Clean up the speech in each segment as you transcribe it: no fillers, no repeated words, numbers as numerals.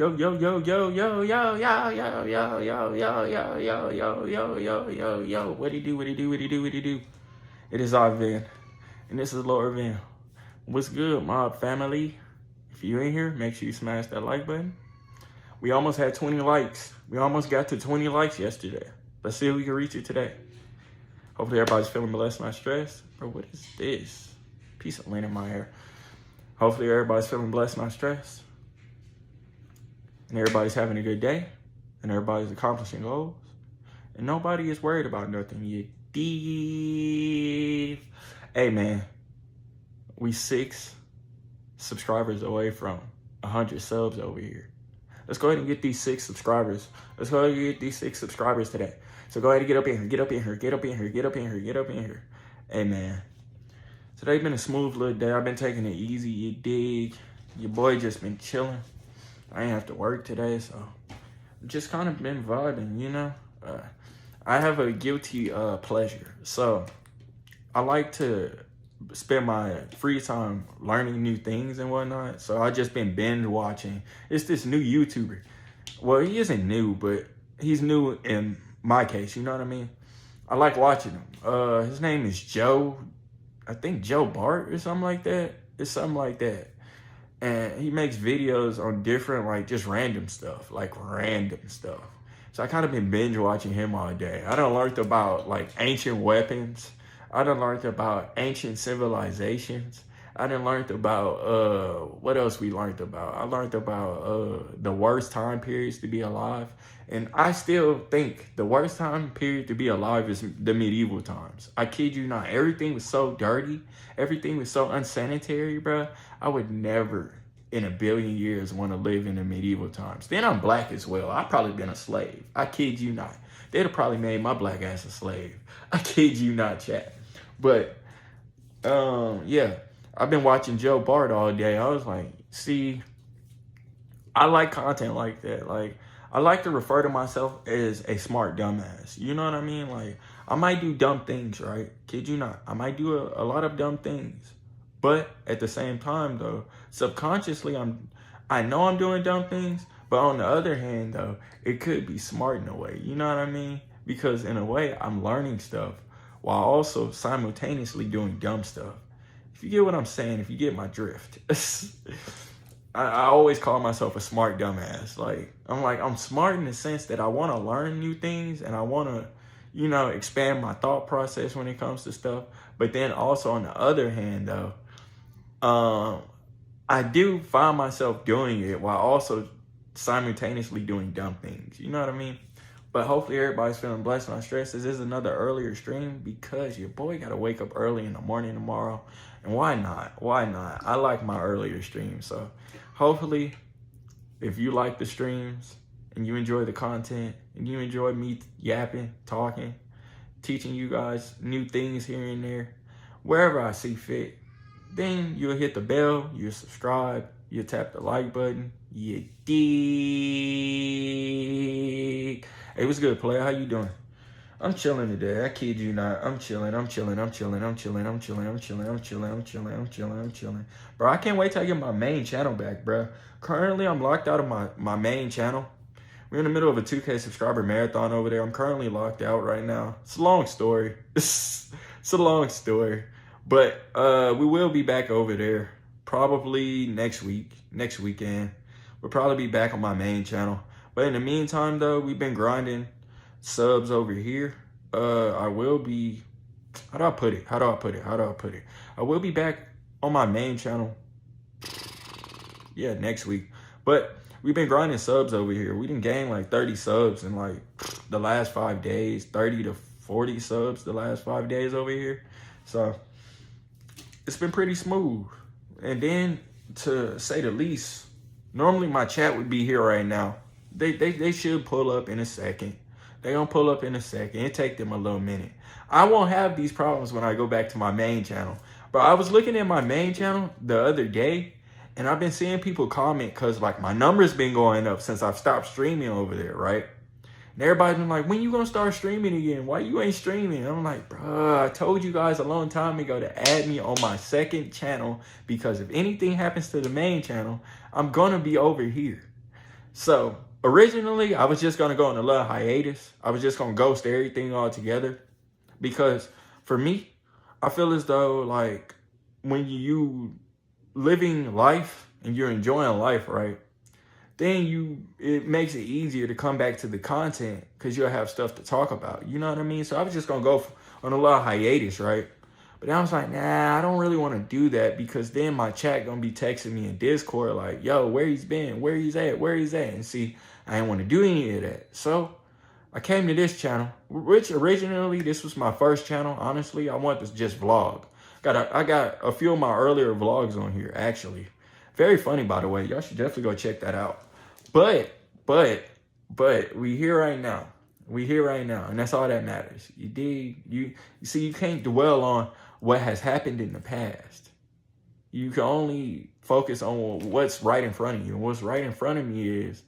yo, yo, yo, yo, yo, yo, yo, yo, yo, yo, yo, yo, yo, yo, yo, yo, yo, yo. What he do, what he do, what he do, what he do. It is our Van, and this is Lord Van. What's good, mob family? If you in here, make sure you smash that like button. We almost had 20 likes. We almost got to 20 likes yesterday. Let's see if we can reach it today. Hopefully everybody's feeling blessed, not stressed. Bro, what is this? Piece of lint in my hair. Hopefully everybody's feeling blessed, not stressed. And everybody's having a good day. And everybody's accomplishing goals. And nobody is worried about nothing. You deep. Hey, man. We 6 subscribers away from 100 subs over here. Let's go ahead and get these 6 subscribers. Let's go ahead and get these 6 subscribers today. So go ahead and get up in here, get up in here, get up in here, get up in here, get up in here. Hey, man. Today's been a smooth little day. I've been taking it easy, you dig. Your boy just been chilling. I ain't have to work today, so just kind of been vibing, you know. I have a guilty pleasure. So I like to spend my free time learning new things and whatnot. So I just been binge watching. It's this new YouTuber. Well, he isn't new, but he's new in my case, you know what I mean? I like watching him. His name is Joe. I think Joe Bart or something like that. It's something like that. And he makes videos on different, like, just random stuff. Like, random stuff. So I kind of been binge watching him all day. I done learned about, like, ancient weapons. I done learned about ancient civilizations. I done learned about, what else we learned about? I learned about the worst time periods to be alive. And I still think the worst time period to be alive is the medieval times. I kid you not. Everything was so dirty. Everything was so unsanitary, bro. I would never in a billion years want to live in the medieval times. Then I'm black as well. I've probably been a slave. I kid you not. They'd have probably made my black ass a slave. I kid you not, chat. But, yeah. I've been watching Joe Bart all day. I was like, see, I like content like that. Like, I like to refer to myself as a smart dumbass. You know what I mean? Like, I might do dumb things, right? Kid you not. I might do a lot of dumb things. But at the same time, though, subconsciously, I know I'm doing dumb things. But on the other hand, though, it could be smart in a way. You know what I mean? Because in a way, I'm learning stuff while also simultaneously doing dumb stuff. If you get what I'm saying, if you get my drift. I always call myself a smart dumbass. I'm smart in the sense that I want to learn new things and I want to, you know, expand my thought process when it comes to stuff. But then also on the other hand, though, I do find myself doing it while also simultaneously doing dumb things. You know what I mean? But hopefully everybody's feeling blessed, not stressed. This is another earlier stream because your boy got to wake up early in the morning tomorrow. And why not? Why not? I like my earlier streams. So hopefully if you like the streams and you enjoy the content and you enjoy me yapping, talking, teaching you guys new things here and there, wherever I see fit, then you'll hit the bell, you'll subscribe, you'll tap the like button, you dig. Hey, what's good, player? How you doing? I'm chilling today. I kid you not. I'm chilling. Bro, I can't wait till I get my main channel back, bro. Currently, I'm locked out of my main channel. We're in the middle of a 2K subscriber marathon over there. I'm currently locked out right now. It's a long story. It's a long story. But we will be back over there probably next weekend. We'll probably be back on my main channel. But in the meantime, though, we've been grinding subs over here. I will be, how do I put it? I will be back on my main channel, yeah, next week. But we've been grinding subs over here. We didn't gain like 30 subs in like the last 5 days, 30 to 40 subs the last 5 days over here. So it's been pretty smooth. And then to say the least, normally my chat would be here right now. They should pull up in a second. They gonna pull up in a second. It take them a little minute. I won't have these problems when I go back to my main channel. But I was looking at my main channel the other day, and I've been seeing people comment because like my numbers been going up since I've stopped streaming over there, right? And everybody's been like, when you gonna start streaming again? Why you ain't streaming? I'm like, bruh, I told you guys a long time ago to add me on my second channel because if anything happens to the main channel, I'm gonna be over here. So originally, I was just gonna go on a little hiatus. I was just gonna ghost everything altogether because for me, I feel as though like when you living life and you're enjoying life, right? Then it makes it easier to come back to the content because you'll have stuff to talk about. You know what I mean? So I was just gonna go on a little hiatus, right? But then I was like, nah, I don't really want to do that because then my chat gonna be texting me in Discord like, yo, where he's been, where he's at, where he's at. And see, I didn't want to do any of that. So I came to this channel, which originally this was my first channel. Honestly, I wanted to just vlog. I got a few of my earlier vlogs on here, actually. Very funny, by the way. Y'all should definitely go check that out. But we here right now. We here right now, and that's all that matters. You dig? You see, you can't dwell on what has happened in the past. You can only focus on what's right in front of you. And what's right in front of me is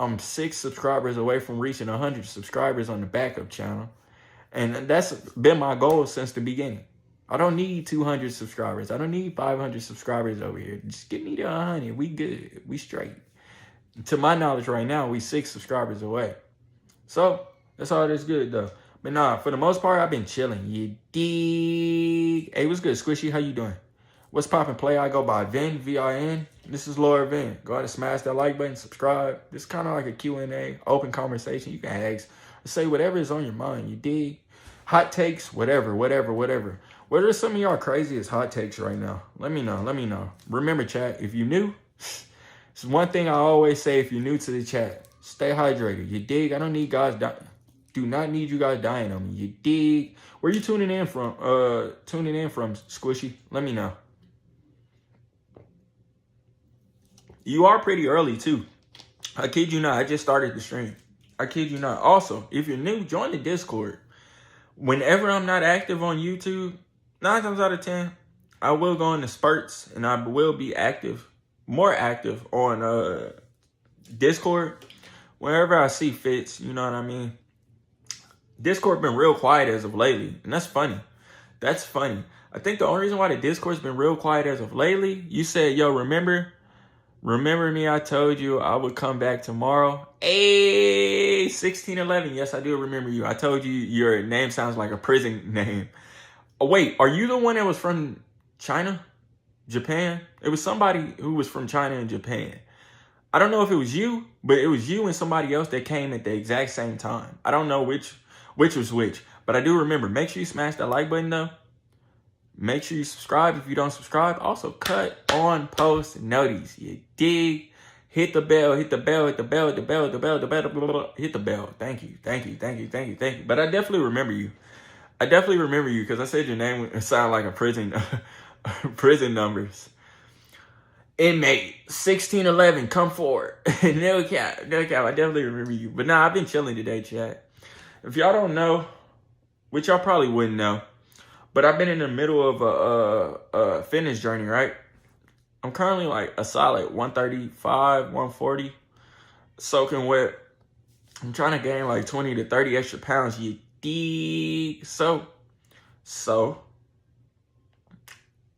I'm 6 subscribers away from reaching 100 subscribers on the backup channel. And that's been my goal since the beginning. I don't need 200 subscribers. I don't need 500 subscribers over here. Just get me to 100. We good. We straight. To my knowledge right now, we 6 subscribers away. So that's all that's good though. But nah, for the most part, I've been chilling. You dig? Hey, what's good, Squishy? How you doing? What's poppin', play? I go by Vin, V-I-N. This is Lord Vin. Go ahead and smash that like button, subscribe. This is kind of like a Q&A, open conversation. You can ask or say whatever is on your mind. You dig? Hot takes, whatever. What are some of y'all craziest hot takes right now? Let me know. Remember, chat, if you new, it's one thing I always say if you're new to the chat. Stay hydrated. You dig? I don't need guys do not need you guys dying on me. You dig? Where you tuning in from? Squishy? Let me know. You are pretty early too. I kid you not. I just started the stream. I kid you not. Also, if you're new, join the Discord. Whenever I'm not active on YouTube, 9 times out of 10, I will go into spurts and I will be more active on Discord whenever I see fits. You know what I mean? Discord been real quiet as of lately, and that's funny. That's funny. I think the only reason why the Discord's been real quiet as of lately, you said, yo, remember me, I told you I would come back tomorrow. Hey, 1611. Yes, I do remember you. I told you your name sounds like a prison name. Oh, wait, are you the one that was from China? Japan? It was somebody who was from China and Japan. I don't know if it was you, but it was you and somebody else that came at the exact same time. I don't know which was which, but I do remember. Make sure you smash that like button though. Make sure you subscribe if you don't subscribe. Also, cut on post notice. You dig? Hit the bell, hit the bell, hit the bell, hit the bell, hit the bell, hit the bell, hit the bell, hit the bell. Thank you. But I definitely remember you. Because I said your name sounded like a prison numbers. Inmate 1611, come forward. No cap. I definitely remember you. But nah, I've been chilling today, chat. If y'all don't know, which y'all probably wouldn't know, but I've been in the middle of a fitness journey, right? I'm currently like a solid 135, 140, soaking wet. I'm trying to gain like 20 to 30 extra pounds. You dig? So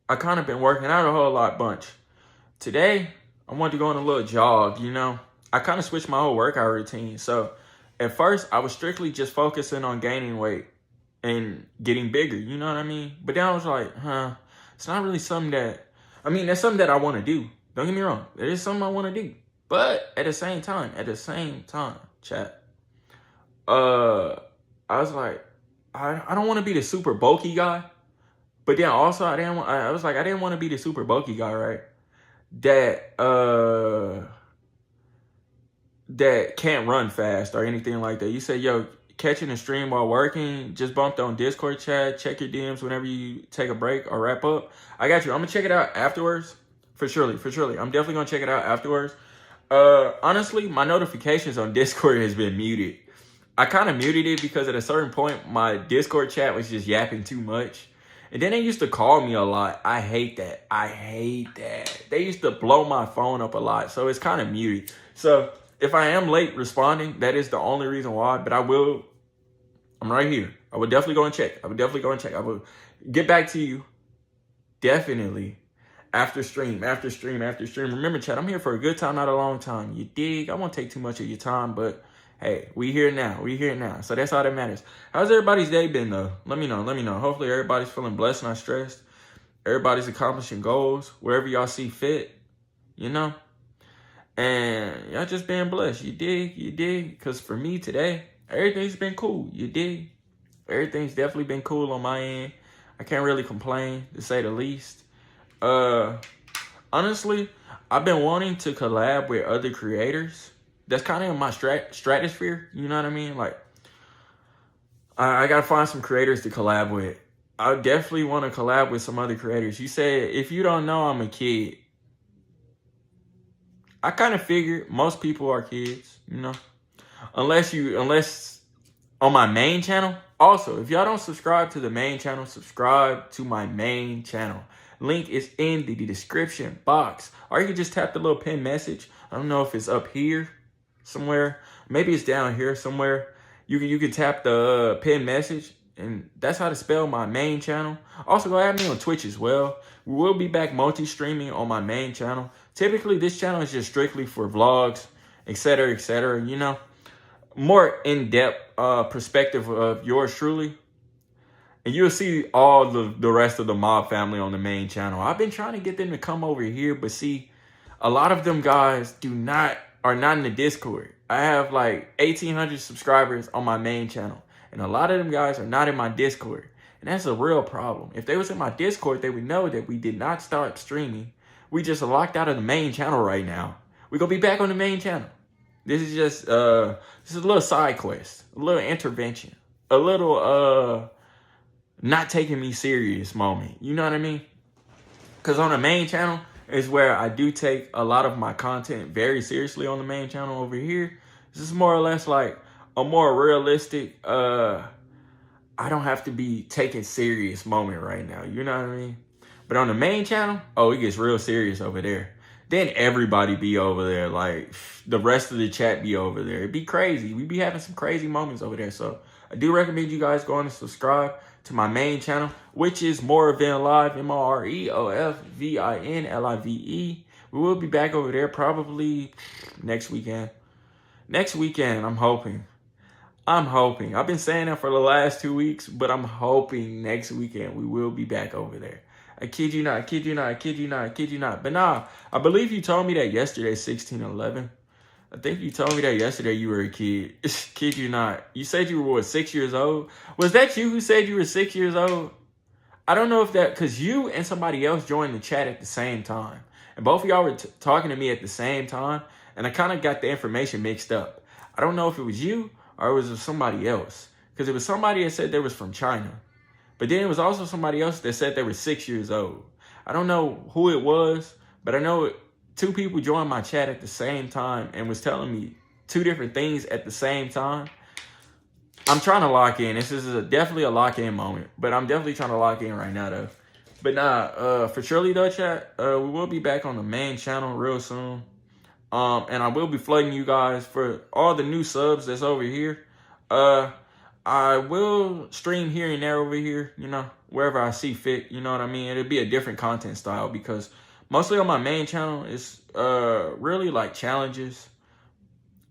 I kind of been working out a whole bunch. Today, I wanted to go on a little jog, you know. I kind of switched my whole workout routine. So at first, I was strictly just focusing on gaining weight and getting bigger, you know what I mean? But then I was like, it's not really something that, that's something that I want to do. Don't get me wrong. It is something I want to do. But at the same time, chat, I was like, I don't want to be the super bulky guy. But then also, I didn't want to be the super bulky guy, right? That can't run fast or anything like that. You say, yo, catching a stream while working, just bumped on Discord chat, check your DMs whenever you take a break or wrap up. I got you. I'm gonna check it out afterwards. For surely. I'm definitely gonna check it out afterwards. Honestly, my notifications on Discord has been muted. I kind of muted it because at a certain point, my Discord chat was just yapping too much. And then they used to call me a lot. I hate that. They used to blow my phone up a lot. So it's kind of muted. So if I am late responding, that is the only reason why. But I'm right here. I would definitely go and check. I will get back to you definitely after stream, after stream, after stream. Remember, chat, I'm here for a good time, not a long time. You dig? I won't take too much of your time, but hey, we here now. We here now. So that's all that matters. How's everybody's day been, though? Let me know. Let me know. Hopefully everybody's feeling blessed, not stressed. Everybody's accomplishing goals wherever y'all see fit, you know? And y'all just being blessed. You dig? You dig? Because for me today, everything's been cool. You dig? Everything's definitely been cool on my end. I can't really complain, to say the least. Honestly, I've been wanting to collab with other creators. That's kind of in my stratosphere. You know what I mean? Like, I got to find some creators to collab with. I definitely want to collab with some other creators. You said, if you don't know, I'm a kid. I kind of figured most people are kids, you know? Unless on my main channel. Also, if y'all don't subscribe to the main channel, subscribe to my main channel. Link is in the description box. Or you can just tap the little pin message. I don't know if it's up here somewhere. Maybe it's down here somewhere. You can tap the pin message. And that's how to spell my main channel. Also, go add me on Twitch as well. We will be back multi-streaming on my main channel. Typically, this channel is just strictly for vlogs, etc., you know. More in-depth perspective of yours truly. And you'll see all the rest of the mob family on the main channel. I've been trying to get them to come over here, but see, a lot of them guys are not in the Discord. I have like 1,800 subscribers on my main channel. And a lot of them guys are not in my Discord. And that's a real problem. If they was in my Discord, they would know that we did not start streaming. We just locked out of the main channel right now. We're going to be back on the main channel. This is just, this is a little side quest. A little intervention. A little, not taking me serious moment. You know what I mean? Because on the main channel is where I do take a lot of my content very seriously on the main channel. Over here, this is more or less like a more realistic, I don't have to be taking serious moment right now. You know what I mean? But on the main channel, oh, it gets real serious over there. Then everybody be over there. Like, the rest of the chat be over there. It'd be crazy. We be having some crazy moments over there. So I do recommend you guys going to subscribe to my main channel, which is Moreofvinlive, Moreofvinlive. We will be back over there probably next weekend. Next weekend, I'm hoping. I've been saying that for the last 2 weeks, but I'm hoping next weekend we will be back over there. I kid you not, I kid you not, I kid you not, I kid you not. But nah, I believe you told me that yesterday, 1611. I think you told me that yesterday you were a kid. Kid you not. You said you were, what, 6 years old? Was that you who said you were 6 years old? I don't know if that, because you and somebody else joined the chat at the same time. And both of y'all were talking to me at the same time. And I kind of got the information mixed up. I don't know if it was you or it was somebody else. Because it was somebody that said they was from China. But then it was also somebody else that said they were 6 years old. I don't know who it was, but I know 2 people joined my chat at the same time and was telling me 2 different things at the same time. I'm trying to lock in. This is definitely a lock-in moment. But I'm definitely trying to lock in right now, though. But nah, for surely, though, chat, we will be back on the main channel real soon. And I will be flooding you guys for all the new subs that's over here. I will stream here and there over here, you know, wherever I see fit, you know what I mean? It'll be a different content style because mostly on my main channel is really like challenges,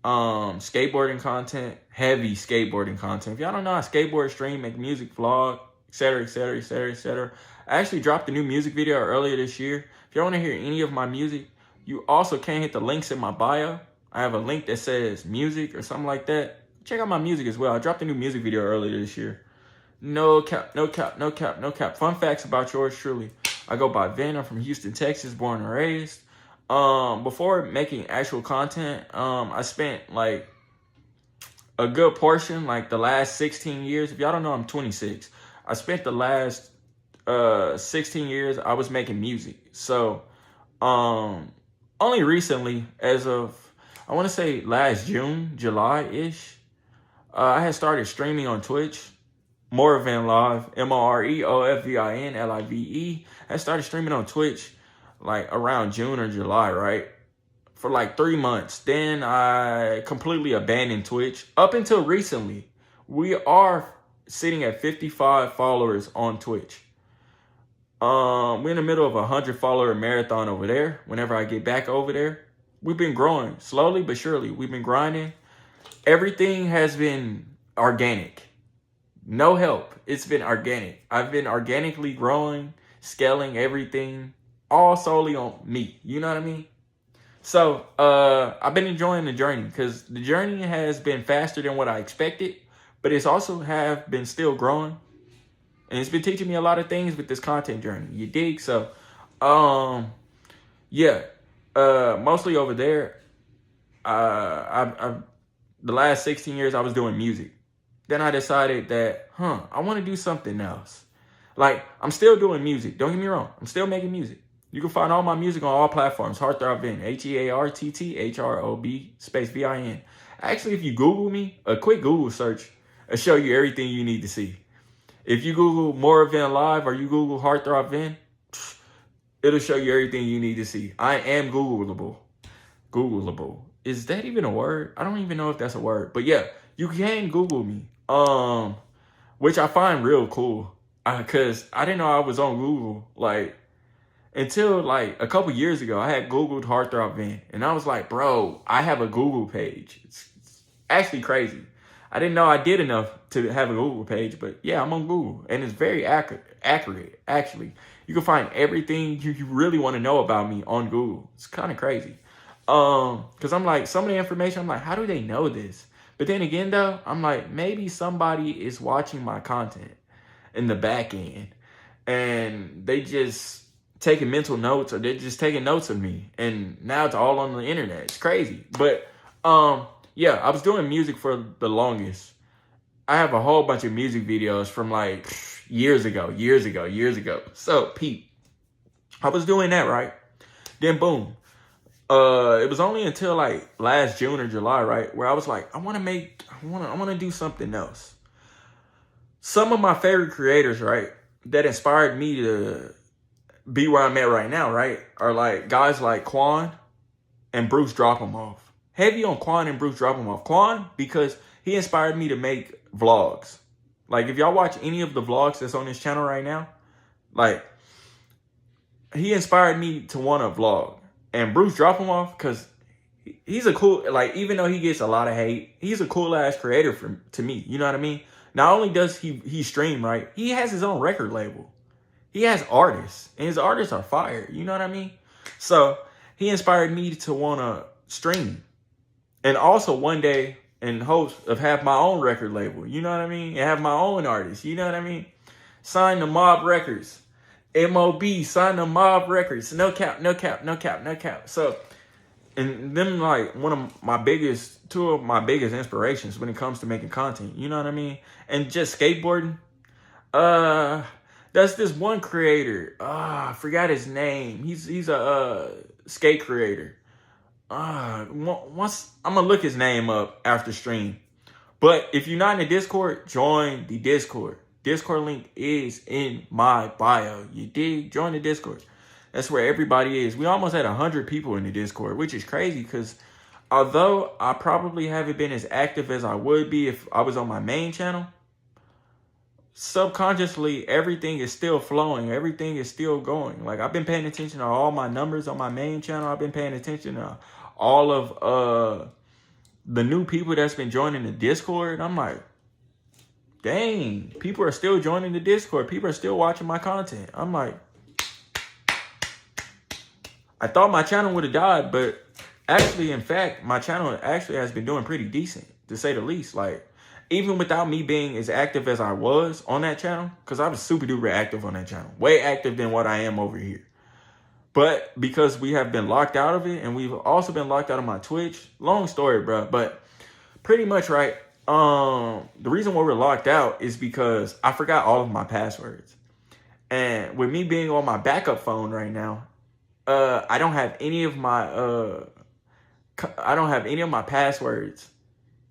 skateboarding content, heavy skateboarding content. If y'all don't know, I skateboard, stream, make music, vlog, etc. I actually dropped a new music video earlier this year. If y'all want to hear any of my music, you also can hit the links in my bio. I have a link that says music or something like that. Check out my music as well. I dropped a new music video earlier this year. No cap. Fun facts about yours truly. I go by Vin. I'm from Houston, Texas, born and raised. Before making actual content, I spent like a good portion, like the last 16 years. If y'all don't know, I'm 26. I spent the last 16 years, I was making music. So, only recently, as of, I want to say last June, July-ish, I had started streaming on Twitch, Moreofvinlive, Moreofvinlive. I started streaming on Twitch like around June or July, right? For like 3 months. Then I completely abandoned Twitch. Up until recently, we are sitting at 55 followers on Twitch. We're in the middle of a 100-follower marathon over there. Whenever I get back over there, we've been growing slowly but surely. We've been grinding. Everything has been organic. No help. It's been organic. I've been organically growing, scaling everything, all solely on me. You know what I mean? So I've been enjoying the journey because the journey has been faster than what I expected, but it's also have been still growing. And it's been teaching me a lot of things with this content journey. You dig? So, yeah, mostly over there, the last 16 years I was doing music. Then I decided that, I want to do something else. Like, I'm still doing music. Don't get me wrong. I'm still making music. You can find all my music on all platforms. HeartthrobVin, HearttThrob space VIN. Actually, if you Google me, a quick Google search will show you everything you need to see. If you Google Moravin Live or you Google HeartthrobVin, it'll show you everything you need to see. I am Googleable. Googleable. Is that even a word? I don't even know if that's a word. But yeah, you can Google me. Which I find real cool. Because I didn't know I was on Google. Like, until like a couple years ago, I had Googled HeartthrobVin. And I was like, bro, I have a Google page. It's actually crazy. I didn't know I did enough to have a Google page, but yeah, I'm on Google, and it's very accurate, actually. You can find everything you really want to know about me on Google. It's kind of crazy. Because I'm like, some of the information, I'm like, how do they know this? But then again, though, I'm like, maybe somebody is watching my content in the back end, and they just taking mental notes, or they're just taking notes of me, and now it's all on the internet. It's crazy. But, yeah, I was doing music for the longest. I have a whole bunch of music videos from like years ago. So, Pete, I was doing that, right? Then, boom. It was only until like last June or July, right, where I was like, I want to do something else. Some of my favorite creators, right, that inspired me to be where I'm at right now, right, are like guys like Quan and Bruce Dropomoff. Heavy on Quan and Bruce Dropomoff. Quan, because he inspired me to make vlogs. Like, if y'all watch any of the vlogs that's on this channel right now, like, he inspired me to want to vlog. And Bruce Dropomoff, because he's a cool, like, even though he gets a lot of hate, he's a cool-ass creator to me. You know what I mean? Not only does he stream, right, he has his own record label. He has artists, and his artists are fire. You know what I mean? So, he inspired me to want to stream. And also one day in hopes of have my own record label, you know what I mean? And have my own artists, you know what I mean? Sign the Mob Records. MOB, sign the Mob Records. No cap. So, and them like two of my biggest inspirations when it comes to making content, you know what I mean? And just skateboarding. That's this one creator. I forgot his name. He's a skate creator. Once I'm gonna look his name up after stream. But if you're not in the Discord, join the Discord. Discord link is in my bio. You dig? Join the Discord. That's where everybody is. We almost had 100 people in the Discord, which is crazy because although I probably haven't been as active as I would be if I was on my main channel, subconsciously everything is still flowing. Everything is still going. Like, I've been paying attention to all my numbers on my main channel. I've been paying attention to all of the new people that's been joining the Discord. I'm like, dang, people are still joining the Discord. People are still watching my content. I'm like, I thought my channel would have died, but actually, in fact, my channel actually has been doing pretty decent, to say the least. Like, even without me being as active as I was on that channel, because I was super duper active on that channel, way active than what I am over here. But because we have been locked out of it, and we've also been locked out of my Twitch, long story, bro, but pretty much, right, the reason why we're locked out is because I forgot all of my passwords. And with me being on my backup phone right now, I don't have any of my passwords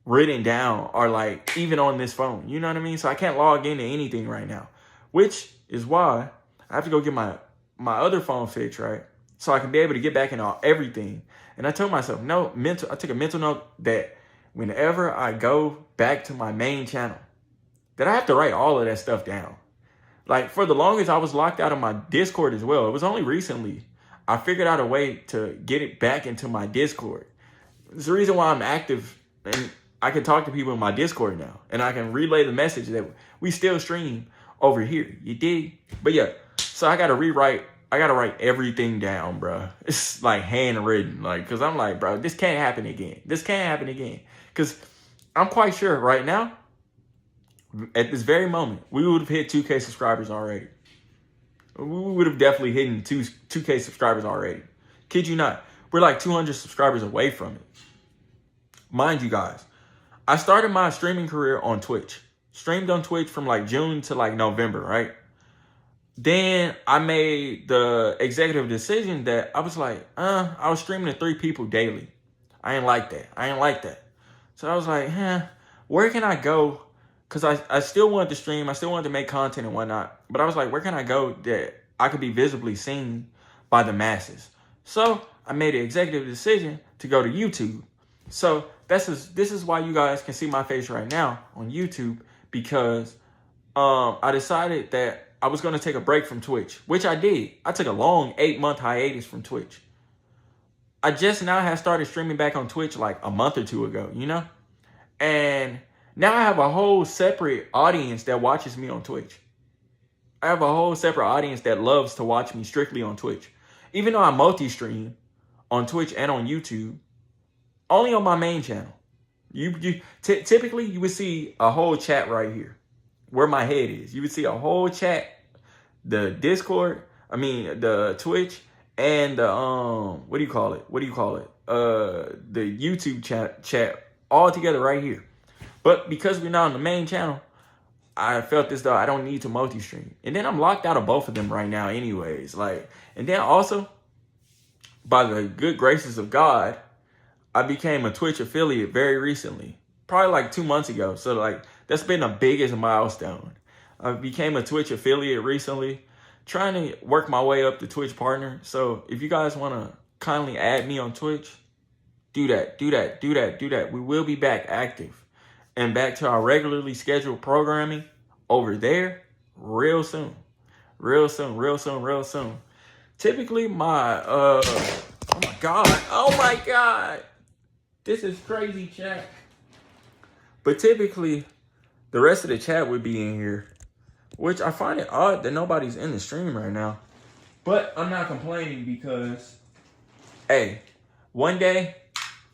written down or like even on this phone. You know what I mean? So I can't log into anything right now, which is why I have to go get my other phone fixed, right? So I can be able to get back into everything. And I told myself, I took a mental note that whenever I go back to my main channel, that I have to write all of that stuff down. Like, for the longest, I was locked out of my Discord as well. It was only recently I figured out a way to get it back into my Discord. It's the reason why I'm active, and I can talk to people in my Discord now, and I can relay the message that we still stream over here. You dig? But yeah, so I gotta write everything down, bro. It's like handwritten, like, cause I'm like, bro, this can't happen again. This can't happen again. Cause I'm quite sure right now, at this very moment, we would have hit 2K subscribers already. We would have definitely hit 2K subscribers already. Kid you not. We're like 200 subscribers away from it. Mind you guys, I started my streaming career on Twitch. Streamed on Twitch from like June to like November, right? Then I made the executive decision that I was like, I was streaming to 3 people daily. I ain't like that. So I was like, where can I go? Because I still wanted to stream. I still wanted to make content and whatnot. But I was like, where can I go that I could be visibly seen by the masses? So I made an executive decision to go to YouTube. So this is why you guys can see my face right now on YouTube, because I decided that I was going to take a break from Twitch, which I did. I took a long 8-month hiatus from Twitch. I just now have started streaming back on Twitch like a month or 2 ago, you know? And now I have a whole separate audience that watches me on Twitch. I have a whole separate audience that loves to watch me strictly on Twitch. Even though I multi-stream on Twitch and on YouTube, only on my main channel. Typically, you would see a whole chat right here where my head is. You would see a whole chat, the Discord, the Twitch, and the, what do you call it? The YouTube chat all together right here. But because we're not on the main channel, I felt as though I don't need to multi-stream. And then I'm locked out of both of them right now anyways. And then also, by the good graces of God, I became a Twitch affiliate very recently. Probably like 2 months ago. So like, that's been the biggest milestone. I became a Twitch affiliate recently, trying to work my way up to Twitch partner. So if you guys want to kindly add me on Twitch, do that. We will be back active and back to our regularly scheduled programming over there real soon. Typically oh my God. This is crazy, chat. But typically, the rest of the chat would be in here, which I find it odd that nobody's in the stream right now. But I'm not complaining because, hey, one day,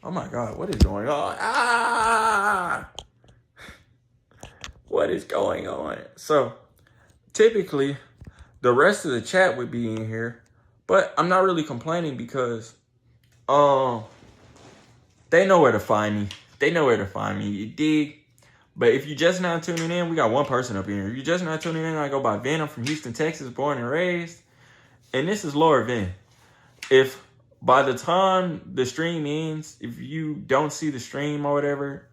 oh my God, what is going on? What is going on? So, typically, the rest of the chat would be in here, but I'm not really complaining because, they know where to find me. You dig? But if you're just now tuning in, we got one person up here. If you're just now tuning in, I go by Vin. I'm from Houston, Texas, born and raised. And this is Lord Vin. If by the time the stream ends, if you don't see the stream or whatever,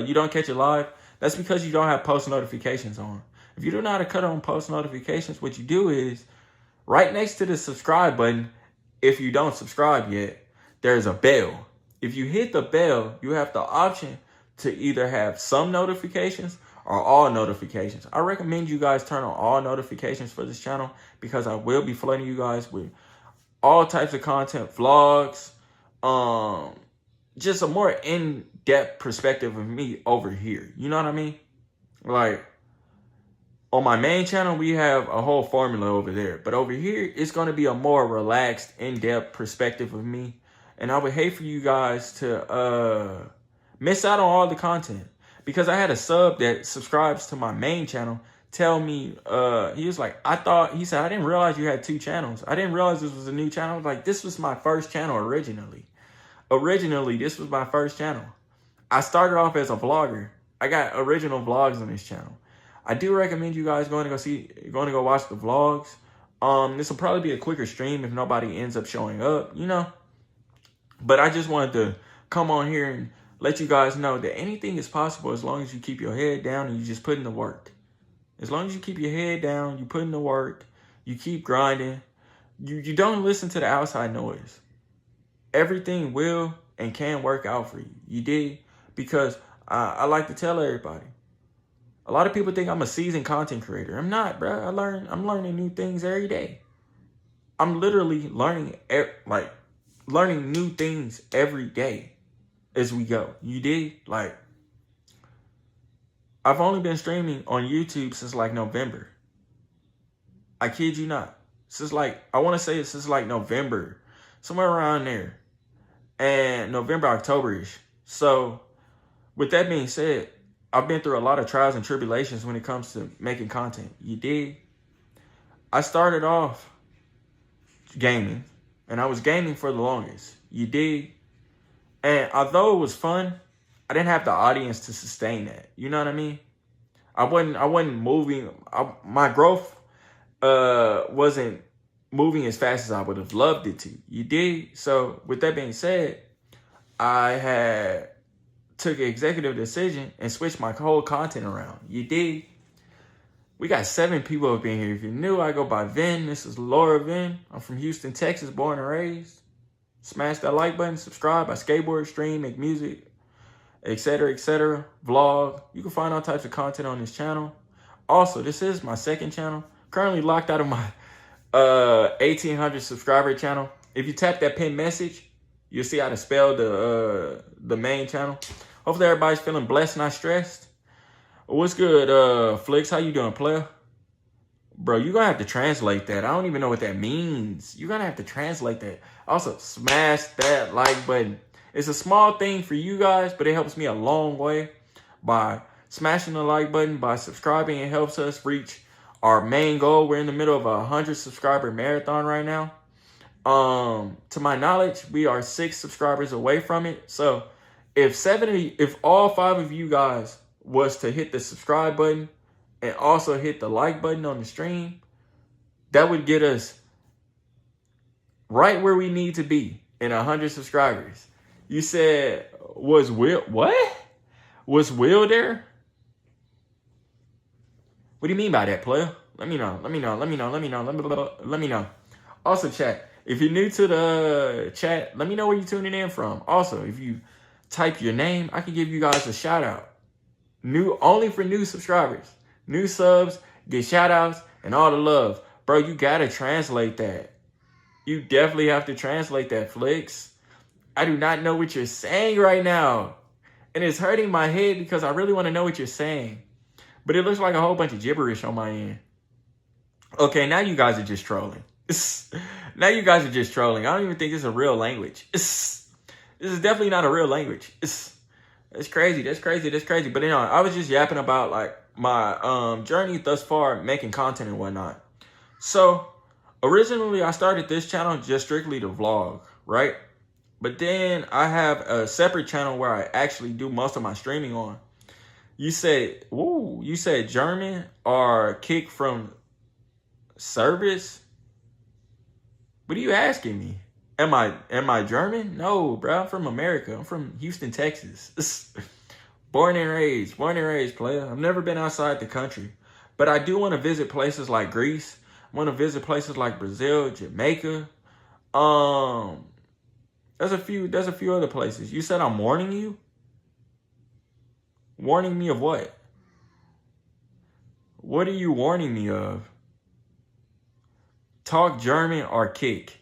you don't catch it live, that's because you don't have post notifications on. If you do not have cut on post notifications, what you do is right next to the subscribe button, if you don't subscribe yet, there's a bell. If you hit the bell, you have the option to either have some notifications or all notifications. I recommend you guys turn on all notifications for this channel because I will be flooding you guys with all types of content, vlogs, just a more in-depth perspective of me over here. You know what I mean? Like, on my main channel, we have a whole formula over there. But over here, it's going to be a more relaxed, in-depth perspective of me. And I would hate for you guys to miss out on all the content. Because I had a sub that subscribes to my main channel tell me, he was like, he said, I didn't realize you had 2 channels. I didn't realize this was a new channel. I was like, this was my first channel originally. This was my first channel. I started off as a vlogger. I got original vlogs on this channel. I do recommend you guys going to go watch the vlogs. This will probably be a quicker stream if nobody ends up showing up, you know. But I just wanted to come on here and let you guys know that anything is possible as long as you keep your head down and you just put in the work. As long as you keep your head down, you put in the work, you keep grinding, you don't listen to the outside noise. Everything will and can work out for you. You dig? Because I like to tell everybody, A lot of people think I'm a seasoned content creator. I'm not, bro. I'm learning new things every day. I'm literally learning new things every day as we go. You dig? Like, I've only been streaming on YouTube since like November. I kid you not. Since like, I want to say it's since like November, somewhere around there. And November, October-ish. So with that being said, I've been through a lot of trials and tribulations when it comes to making content. You dig? I started off gaming, and I was gaming for the longest. You dig? And although it was fun, I didn't have the audience to sustain that. You know what I mean? I wasn't moving. My growth wasn't moving as fast as I would have loved it to. You dig? So with that being said, I had took an executive decision and switched my whole content around. You dig? We got 7 people up in here. If you're new, I go by Vin. This is Laura Vin. I'm from Houston, Texas, born and raised. Smash that like button, subscribe. I skateboard, stream, make music, etc., etc. Vlog. You can find all types of content on this channel. Also, this is my second channel. Currently locked out of my 1,800 subscriber channel. If you tap that pinned message, you'll see how to spell the main channel. Hopefully everybody's feeling blessed, not stressed. What's good, Flicks? How you doing, player? Bro, you're gonna have to translate that. I don't even know what that means. You're gonna have to translate that. Also, smash that like button. It's a small thing for you guys, but it helps me a long way. By smashing the like button, by subscribing, it helps us reach our main goal. We're in the middle of a 100 subscriber marathon right now. To my knowledge, we are 6 subscribers away from it. So if all 5 of you guys was to hit the subscribe button and also hit the like button on the stream, that would get us right where we need to be in 100 subscribers. You said, was Will there? What do you mean by that, player? Let me know. Also, chat, if you're new to the chat, let me know where you're tuning in from. Also, if you type your name, I can give you guys a shout out. Only for new subscribers. New subs, get shout outs, and all the love. Bro, you gotta translate that. You definitely have to translate that, Flicks. I do not know what you're saying right now. And it's hurting my head because I really want to know what you're saying. But it looks like a whole bunch of gibberish on my end. Okay, now you guys are just trolling. Now you guys are just trolling. I don't even think this is a real language. This is definitely not a real language. It's crazy. That's crazy. But anyway, I was just yapping about like my journey thus far making content and whatnot. So originally I started this channel just strictly to vlog, right? But then I have a separate channel where I actually do most of my streaming on. You said German or kicked from service? What are you asking me? Am I German? No, bro. I'm from America. I'm from Houston, Texas. Born and raised, player. I've never been outside the country. But I do want to visit places like Greece. I want to visit places like Brazil, Jamaica. There's a few other places. You said I'm warning you? Warning me of what? What are you warning me of? Talk German or kick?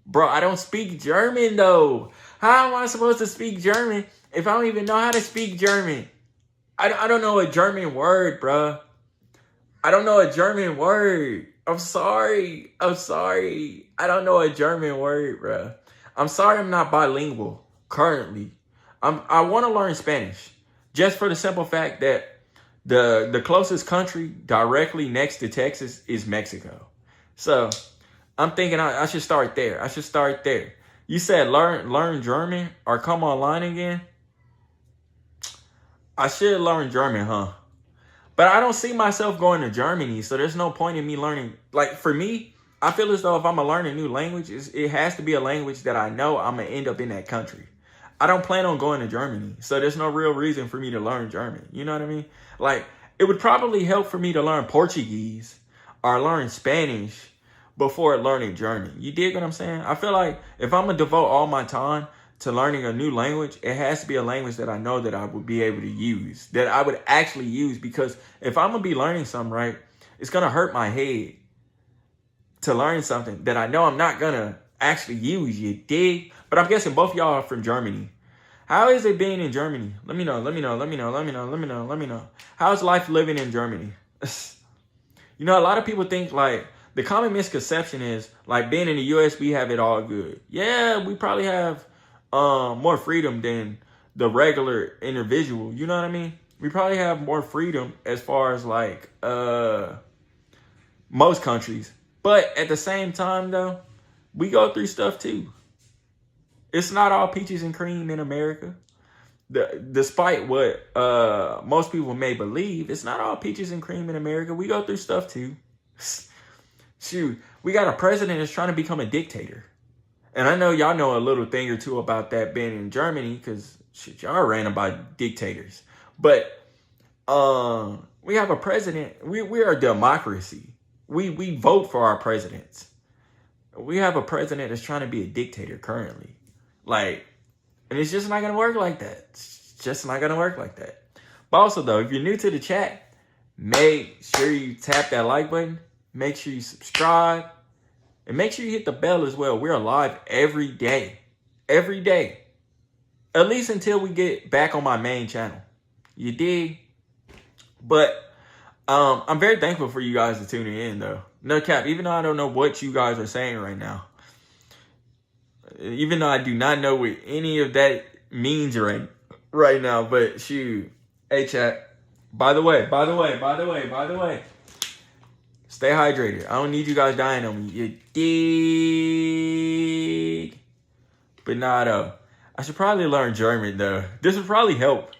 Bro, I don't speak German though. How am I supposed to speak German if I don't even know how to speak German? I don't know a German word, bro. I don't know a German word. I'm sorry. I don't know a German word, bro. I'm sorry I'm not bilingual currently. I want to learn Spanish just for the simple fact that the closest country directly next to Texas is Mexico. So I'm thinking I should start there. You said learn German or come online again? I should learn German, huh? But I don't see myself going to Germany, so there's no point in me learning. Like, for me, I feel as though if I'm going to learn a new language, it has to be a language that I know I'm going to end up in that country. I don't plan on going to Germany, so there's no real reason for me to learn German. You know what I mean? Like, it would probably help for me to learn Portuguese or learn Spanish before learning German. You dig what I'm saying? I feel like if I'm going to devote all my time to learning a new language, it has to be a language that I know that I would be able to use, that I would actually use. Because if I'm going to be learning something, right, it's going to hurt my head to learn something that I know I'm not going to actually use, you dig? But I'm guessing both y'all are from Germany. How is it being in Germany? Let me know, let me know, let me know, let me know, let me know, let me know. How's life living in Germany? You know, a lot of people think like, the common misconception is like being in the US, we have it all good. Yeah, we probably have more freedom than the regular individual. You know what I mean? We probably have more freedom as far as like most countries. But at the same time, though, we go through stuff too. It's not all peaches and cream in America. Despite what most people may believe, it's not all peaches and cream in America. We go through stuff too. Shoot, we got a president that's trying to become a dictator. And I know y'all know a little thing or two about that being in Germany, because shit, y'all ran about dictators. But we have a president. We are a democracy. We vote for our presidents. We have a president that's trying to be a dictator currently. Like, and it's just not going to work like that. It's just not going to work like that. But also, though, if you're new to the chat, make sure you tap that like button. Make sure you subscribe. And make sure you hit the bell as well. We're live every day. Every day. At least until we get back on my main channel. You dig? But I'm very thankful for you guys to tuning in, though. No cap. Even though I don't know what you guys are saying right now. Even though I do not know what any of that means right now. But shoot. Hey, chat. By the way. Stay hydrated. I don't need you guys dying on me. You dig? But nah, though. I should probably learn German, though. This would probably help.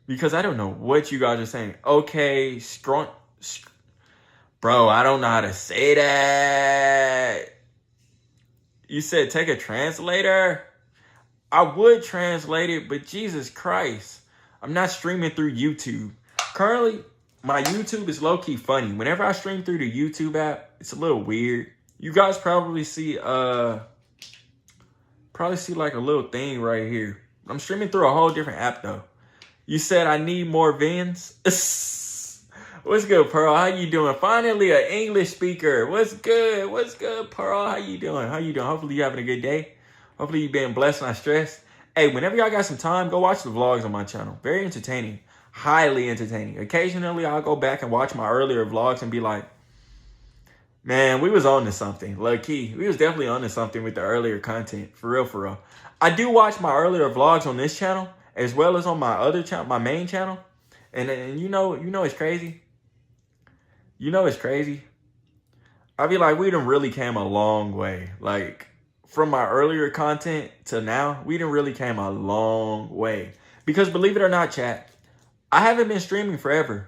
Because I don't know what you guys are saying. Okay, bro, I don't know how to say that. You said take a translator? I would translate it, but Jesus Christ. I'm not streaming through YouTube. Currently, my YouTube is low-key funny. Whenever I stream through the YouTube app, it's a little weird. You guys probably see like a little thing right here. I'm streaming through a whole different app though. You said I need more VINs? What's good, Pearl? How you doing? Finally an English speaker. What's good? What's good, Pearl? How you doing? How you doing? Hopefully you having a good day. Hopefully you being blessed, not stressed. Hey, whenever y'all got some time, go watch the vlogs on my channel. Very entertaining. Highly entertaining. Occasionally, I'll go back and watch my earlier vlogs and be like, man, we was on to something. Low key. We was definitely on to something with the earlier content. For real, for real. I do watch my earlier vlogs on this channel as well as on my other channel, my main channel. And you know it's crazy. You know it's crazy. I be like, we done really came a long way. Like, from my earlier content to now, we done really came a long way. Because believe it or not, chat, I haven't been streaming forever.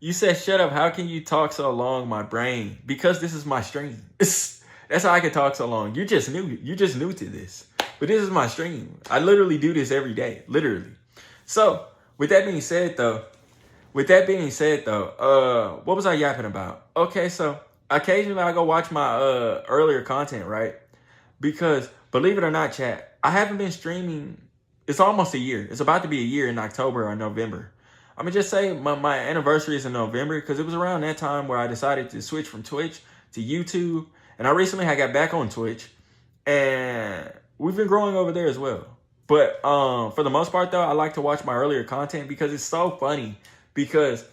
You said, shut up. How can you talk so long, my brain? Because this is my stream. That's how I can talk so long. You're just new to this. But this is my stream. I literally do this every day. Literally. So, with that being said, though, what was I yapping about? Okay, so, occasionally I go watch my earlier content, right? Because, believe it or not, chat, I haven't been streaming. It's almost a year. It's about to be a year in October or November. I'm going to just say my anniversary is in November because it was around that time where I decided to switch from Twitch to YouTube. And I recently got back on Twitch. And we've been growing over there as well. But for the most part, though, I like to watch my earlier content because it's so funny. Because,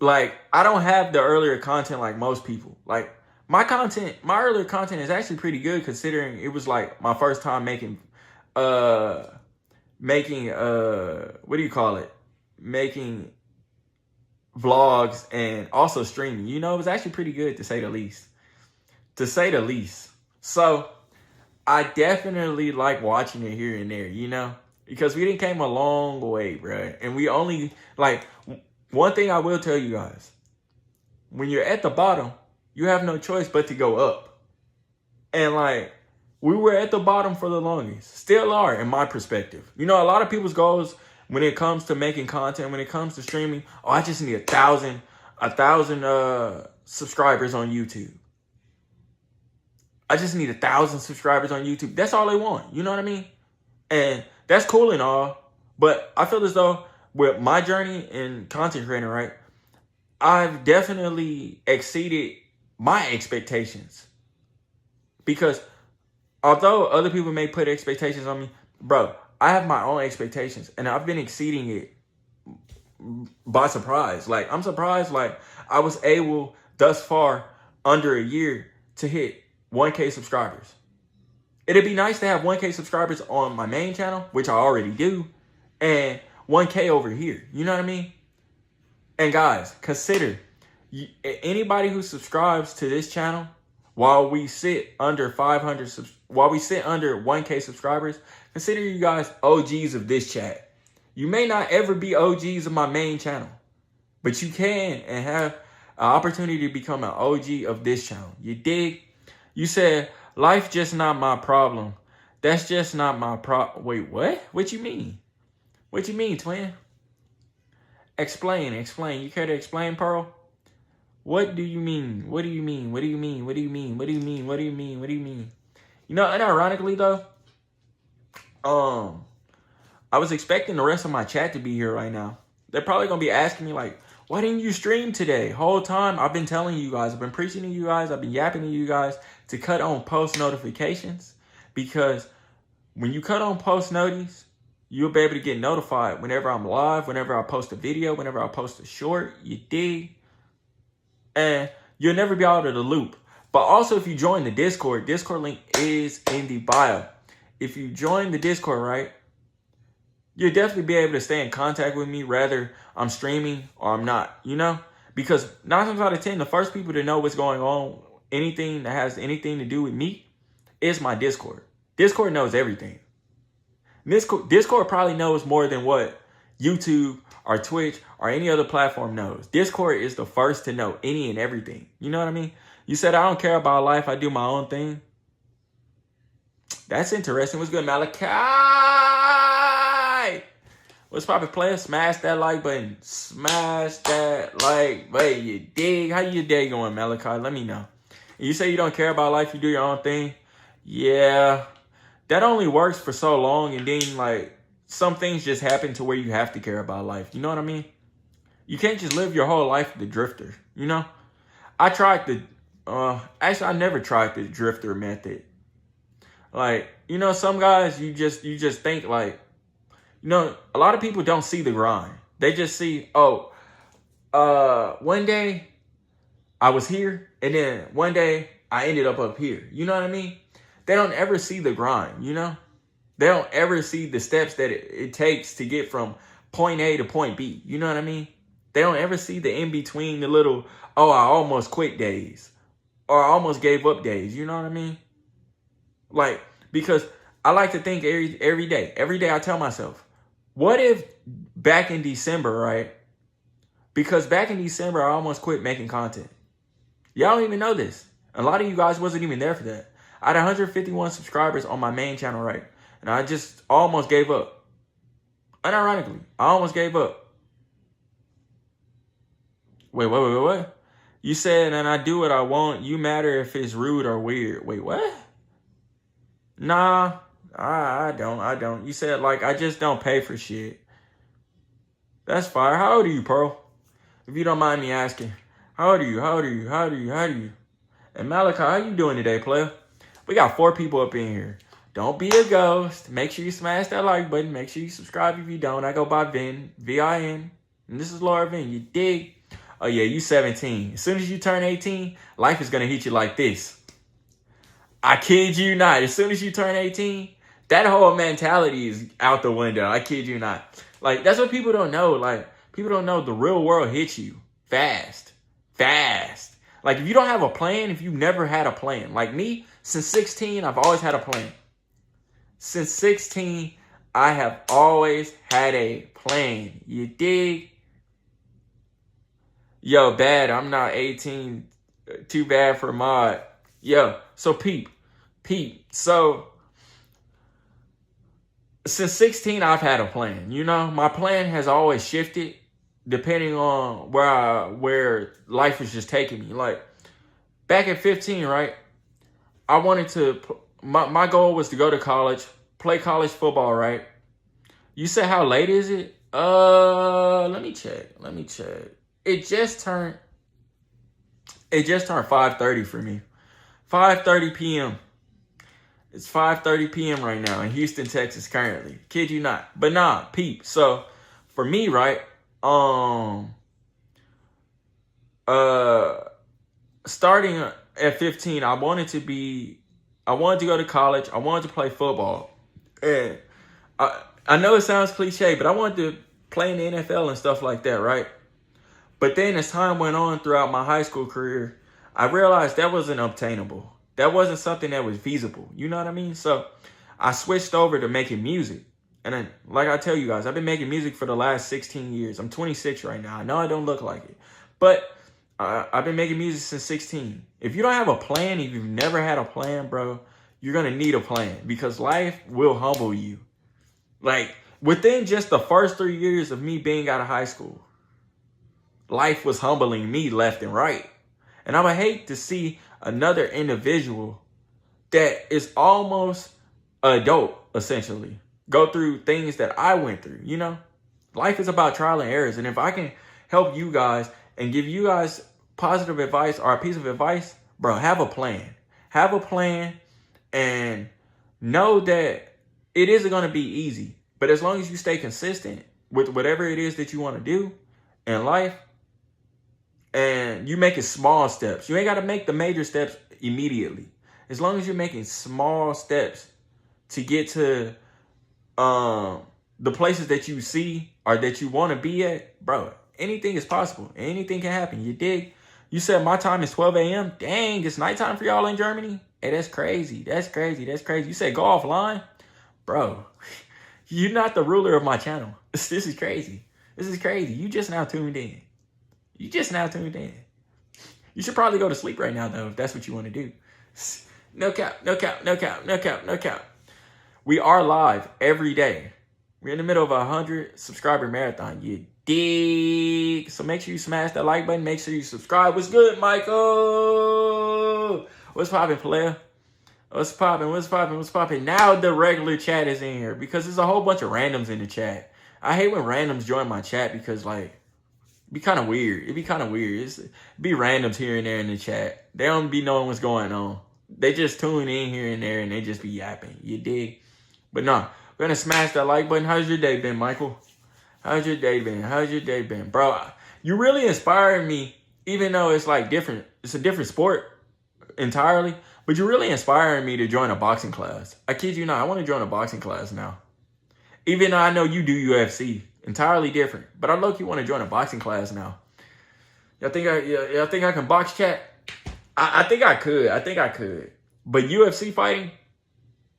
like, I don't have the earlier content like most people. Like, my earlier content is actually pretty good considering it was, like, my first time making what do you call it? Making vlogs and also streaming. You know, it was actually pretty good to say the least. So I definitely like watching it here and there, you know, because we didn't came a long way, bro. And we only like one thing I will tell you guys, when you're at the bottom, you have no choice but to go up. And like, we were at the bottom for the longest. Still are, in my perspective. You know, a lot of people's goals when it comes to making content, when it comes to streaming, oh, I just need 1,000 subscribers on YouTube. I just need 1,000 subscribers on YouTube. That's all they want. You know what I mean? And that's cool and all. But I feel as though with my journey in content creating, right, I've definitely exceeded my expectations. Because although other people may put expectations on me, bro, I have my own expectations. And I've been exceeding it by surprise. Like, I'm surprised, like, I was able thus far under a year to hit 1K subscribers. It'd be nice to have 1K subscribers on my main channel, which I already do, and 1K over here. You know what I mean? And guys, consider anybody who subscribes to this channel while we sit under 1K subscribers, consider you guys OGs of this chat. You may not ever be OGs of my main channel, but you can and have an opportunity to become an OG of this channel. You dig? You said, life just not my problem. That's just not my Wait, what? What you mean? What you mean, twin? Explain. You care to explain, Pearl? What do you mean? What do you mean? What do you mean? What do you mean? What do you mean? What do you mean? What do you mean? You know, and ironically though, I was expecting the rest of my chat to be here right now. They're probably gonna be asking me like, why didn't you stream today? Whole time I've been telling you guys, I've been preaching to you guys, I've been yapping to you guys to cut on post notifications, because when you cut on post notice, you'll be able to get notified whenever I'm live, whenever I post a video, whenever I post a short, you dig? And you'll never be out of the loop. But also if you join the Discord link is in the bio. If you join the Discord, right, you'll definitely be able to stay in contact with me, whether I'm streaming or I'm not, you know? Because 9 times out of 10, the first people to know what's going on, anything that has anything to do with me, is my Discord. Discord knows everything. Discord probably knows more than what YouTube or Twitch or any other platform knows. Discord is the first to know any and everything. You know what I mean? You said, I don't care about life, I do my own thing. That's interesting. What's good, Malachi? What's poppin', player? Smash that like button. Smash that like button. You dig? How your day going, Malachi? Let me know. You say you don't care about life, you do your own thing. Yeah. That only works for so long, and then like some things just happen to where you have to care about life. You know what I mean? You can't just live your whole life the drifter, you know? I tried the actually I never tried the drifter method. Like, you know, some guys you just think like, you know, a lot of people don't see the grind. They just see, oh, one day I was here and then one day I ended up here. You know what I mean? They don't ever see the grind, you know? They don't ever see the steps that it takes to get from point A to point B. You know what I mean? They don't ever see the in-between, the little, oh, I almost quit days. Or I almost gave up days. You know what I mean? Like, because I like to think every day. Every day I tell myself, what if back in December, right? Because back in December, I almost quit making content. Y'all don't even know this. A lot of you guys wasn't even there for that. I had 151 subscribers on my main channel, right? And I just almost gave up. Unironically, I almost gave up. Wait, what? You said, and I do what I want. You matter if it's rude or weird. Wait, what? Nah, I don't. You said, like, I just don't pay for shit. That's fire. How old are you, Pearl? If you don't mind me asking. How old are you? And Malachi, how you doing today, player? We got 4 people up in here. Don't be a ghost. Make sure you smash that like button. Make sure you subscribe if you don't. I go by Vin, V-I-N. And this is Laura Vin. You dig? Oh, yeah, you 17. As soon as you turn 18, life is going to hit you like this. I kid you not. As soon as you turn 18, that whole mentality is out the window. I kid you not. Like, that's what people don't know. Like, people don't know the real world hits you fast. Like, if you don't have a plan, if you've never had a plan. Like me, since 16, I've always had a plan. Since 16, I have always had a plan. You dig? Yo, bad. I'm not 18. Too bad for mod. Yo, so peep. So, since 16, I've had a plan. You know, my plan has always shifted depending on where life is just taking me. Like, back at 15, right? I wanted to, my goal was to go to college, play college football, right? You said, how late is it? Let me check. It just turned 5:30 for me. 5:30 p.m. It's 5:30 p.m. right now in Houston, Texas currently. Kid you not. But nah, peep. So for me, right, starting at 15, I wanted to go to college. I wanted to play football. And I know it sounds cliche, but I wanted to play in the NFL and stuff like that, right? But then as time went on throughout my high school career, I realized that wasn't obtainable. That wasn't something that was feasible. You know what I mean? So I switched over to making music. And then, like I tell you guys, I've been making music for the last 16 years. I'm 26 right now. I know I don't look like it. But I've been making music since 16. If you don't have a plan, if you've never had a plan, bro, you're going to need a plan. Because life will humble you. Like, within just the first 3 years of me being out of high school, life was humbling me left and right. And I would hate to see another individual that is almost adult, essentially, go through things that I went through, you know? Life is about trial and errors. And if I can help you guys and give you guys positive advice or a piece of advice, bro, have a plan. Have a plan and know that it isn't going to be easy. But as long as you stay consistent with whatever it is that you want to do in life, and you make it small steps. You ain't got to make the major steps immediately. As long as you're making small steps to get to the places that you see or that you want to be at, bro, anything is possible. Anything can happen. You dig? You said my time is 12 a.m. Dang, it's nighttime for y'all in Germany? Hey, that's crazy. That's crazy. You said go offline? Bro, you're not the ruler of my channel. This is crazy. You just now tuned in. You should probably go to sleep right now, though, if that's what you want to do. No cap. We are live every day. We're in the middle of a 100 subscriber marathon. You dig? So make sure you smash that like button. Make sure you subscribe. What's good, Michael? What's poppin', player? What's poppin'? Now the regular chat is in here because there's a whole bunch of randoms in the chat. I hate when randoms join my chat because, like, it'd be kind of weird. It'd be randoms here and there in the chat. They don't be knowing what's going on. They just tune in here and there and they just be yapping. You dig? But no, we're going to smash that like button. How's your day been, Michael? How's your day been? Bro, you really inspired me, even though it's like different. It's a different sport entirely. But you're really inspiring me to join a boxing class. I kid you not. I want to join a boxing class now. Even though I know you do UFC. Entirely different. But I low-key want to join a boxing class now. Y'all think I can box, chat? I think I could. But UFC fighting,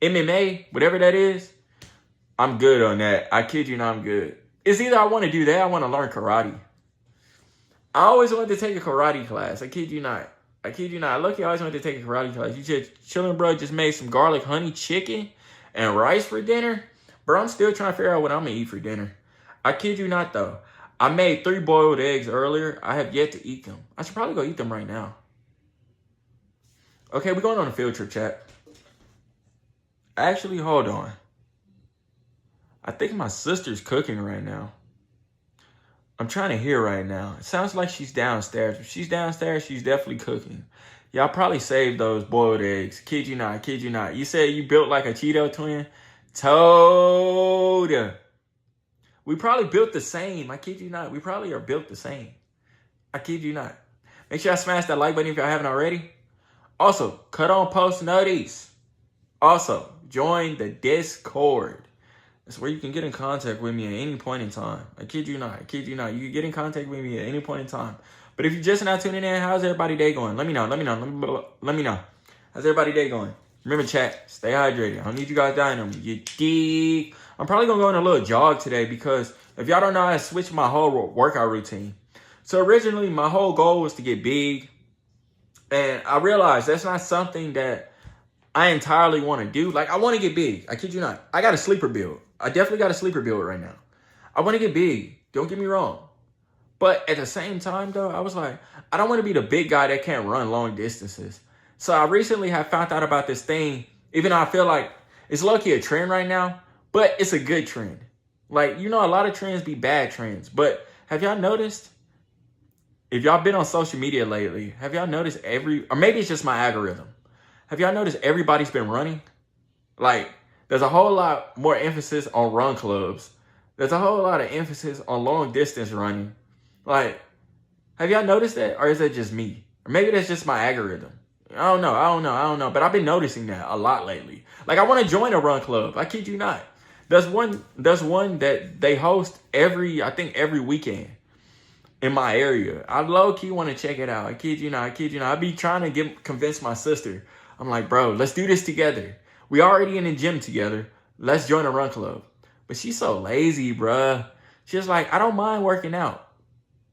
MMA, whatever that is, I'm good on that. I kid you not, I'm good. It's either I want to do that or I want to learn karate. I always wanted to take a karate class. I kid you not. Lucky I always wanted to take a karate class. You just chilling, bro. Just made some garlic honey chicken and rice for dinner. Bro, I'm still trying to figure out what I'm going to eat for dinner. I kid you not, though. I made 3 boiled eggs earlier. I have yet to eat them. I should probably go eat them right now. Okay, we're going on a field trip, chat. Actually, hold on. I think my sister's cooking right now. I'm trying to hear right now. It sounds like she's downstairs. If she's downstairs, she's definitely cooking. Y'all probably saved those boiled eggs. Kid you not. You said you built like a Cheeto twin? Told ya. We probably built the same. I kid you not. We probably are built the same. I kid you not. Make sure y'all smash that like button if y'all haven't already. Also, cut on post notice. Also, join the Discord. That's where you can get in contact with me at any point in time. I kid you not. You can get in contact with me at any point in time. But if you're just not tuning in, how's everybody's day going? Let me know. How's everybody's day going? Remember, chat, stay hydrated. I don't need you guys dying on me. You dig? I'm probably going to go on a little jog today because if y'all don't know, I switched my whole workout routine. So originally, my whole goal was to get big. And I realized that's not something that I entirely want to do. Like, I want to get big. I kid you not. I got a sleeper build. I definitely got a sleeper build right now. I want to get big. Don't get me wrong. But at the same time, though, I was like, I don't want to be the big guy that can't run long distances. So I recently have found out about this thing, even though I feel like it's low-key a trend right now, but it's a good trend. Like, you know, a lot of trends be bad trends, but have y'all noticed, if y'all been on social media lately, have y'all noticed or maybe it's just my algorithm, have y'all noticed everybody's been running? Like, there's a whole lot more emphasis on run clubs. There's a whole lot of emphasis on long distance running. Like, have y'all noticed that? Or is that just me? Or maybe that's just my algorithm. I don't know. But I've been noticing that a lot lately. Like, I want to join a run club. I kid you not. There's one that they host I think every weekend in my area. I low-key want to check it out. I kid you not. I be trying to convince my sister. I'm like, bro, let's do this together. We already in the gym together. Let's join a run club. But she's so lazy, bruh. She's like, I don't mind working out.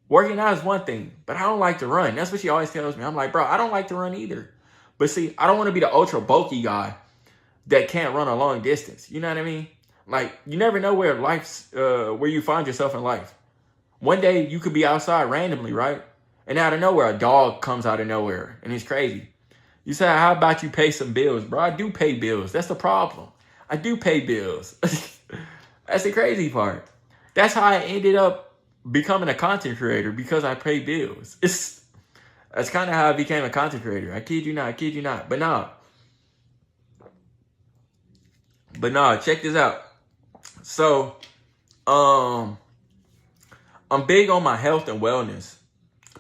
Working out is one thing, but I don't like to run. That's what she always tells me. I'm like, bro, I don't like to run either. But see, I don't want to be the ultra bulky guy that can't run a long distance. You know what I mean? Like, you never know where where you find yourself in life. One day you could be outside randomly, right? And out of nowhere, a dog comes out of nowhere and it's crazy. You say, how about you pay some bills? Bro, I do pay bills. That's the problem. I do pay bills. That's the crazy part. That's how I ended up becoming a content creator, because I pay bills. That's kind of how I became a content creator. I kid you not. But nah, check this out. So, I'm big on my health and wellness,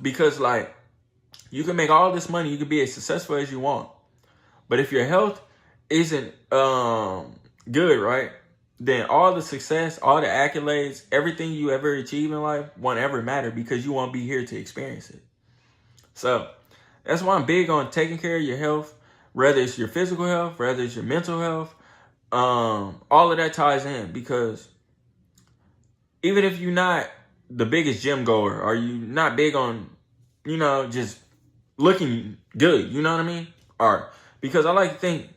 because like, you can make all this money, you can be as successful as you want, but if your health isn't good, right, then all the success, all the accolades, everything you ever achieve in life won't ever matter, because you won't be here to experience it. So that's why I'm big on taking care of your health, whether it's your physical health, whether it's your mental health. All of that ties in, because even if you're not the biggest gym goer, or you not big on, you know, just looking good, you know what I mean? Or, because I like to think,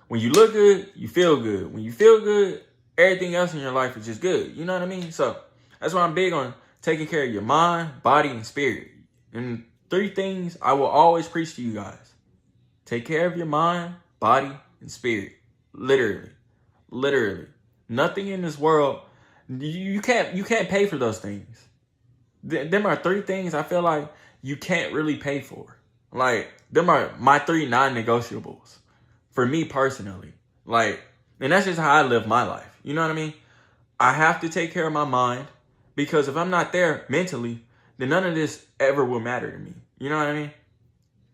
when you look good, you feel good. When you feel good, everything else in your life is just good. You know what I mean? So that's why I'm big on taking care of your mind, body, and spirit. And 3 things I will always preach to you guys. Take care of your mind, body, and spirit. Literally. Nothing in this world, you can't pay for those things. Them are 3 things I feel like you can't really pay for. Like, them are my 3 non-negotiables for me personally. Like, and that's just how I live my life. You know what I mean? I have to take care of my mind, because if I'm not there mentally, then none of this ever will matter to me. You know what I mean?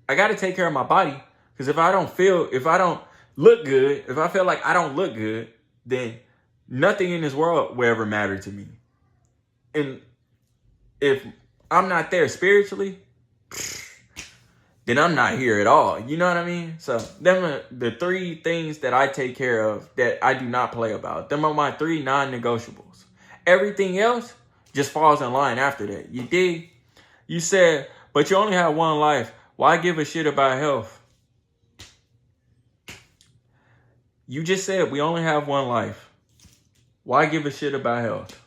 I got to take care of my body, because if I don't look good, if I feel like I don't look good, then nothing in this world will ever matter to me. And if I'm not there spiritually, then I'm not here at all. You know what I mean? So them are the 3 things that I take care of that I do not play about. Them are my 3 non-negotiables. Everything else just falls in line after that. You dig? You said, but you only have one life. Why give a shit about health? You just said we only have one life. Why give a shit about health?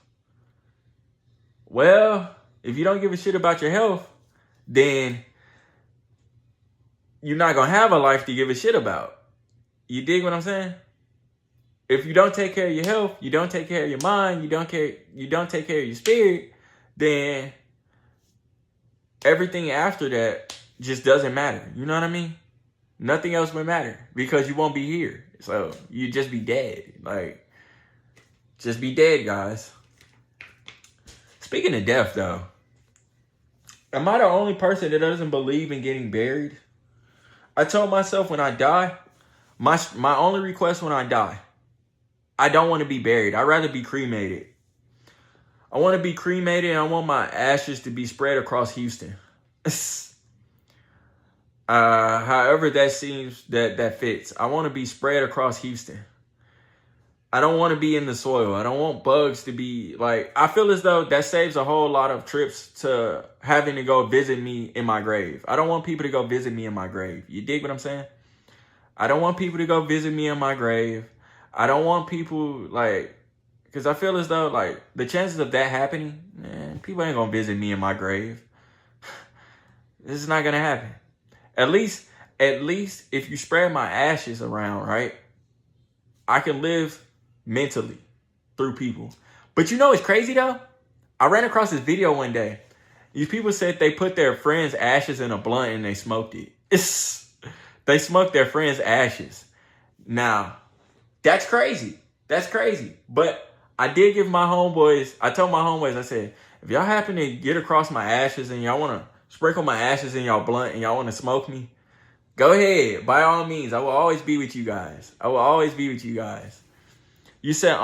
Well, if you don't give a shit about your health, then you're not going to have a life to give a shit about. You dig what I'm saying? If you don't take care of your health, you don't take care of your mind, you don't take care of your spirit, then everything after that just doesn't matter. You know what I mean? Nothing else will matter, because you won't be here. So you just be dead. Like, just be dead, guys. Speaking of death, though, am I the only person that doesn't believe in getting buried? I told myself when I die, my only request when I die, I don't want to be buried. I'd rather be cremated. I want to be cremated, and I want my ashes to be spread across Houston. However that seems, that fits. I want to be spread across Houston. I don't want to be in the soil. I don't want bugs to be like, I feel as though that saves a whole lot of trips to having to go visit me in my grave. I don't want people to go visit me in my grave. You dig what I'm saying? I don't want people to go visit me in my grave. I don't want people, like, because I feel as though, like, the chances of that happening, man, people ain't going to visit me in my grave. This is not going to happen. At least at least if you spread my ashes around, right, I can live mentally through people. But you know what's crazy though? I ran across this video one day. These people said they put their friend's ashes in a blunt and they smoked it. They smoked their friend's ashes. Now, that's crazy. That's crazy. But I did give my homeboys, I told my homeboys, I said, if y'all happen to get across my ashes and y'all want to sprinkle my ashes in y'all blunt and y'all want to smoke me, go ahead. By all means, I will always be with you guys. I will always be with you guys. You said,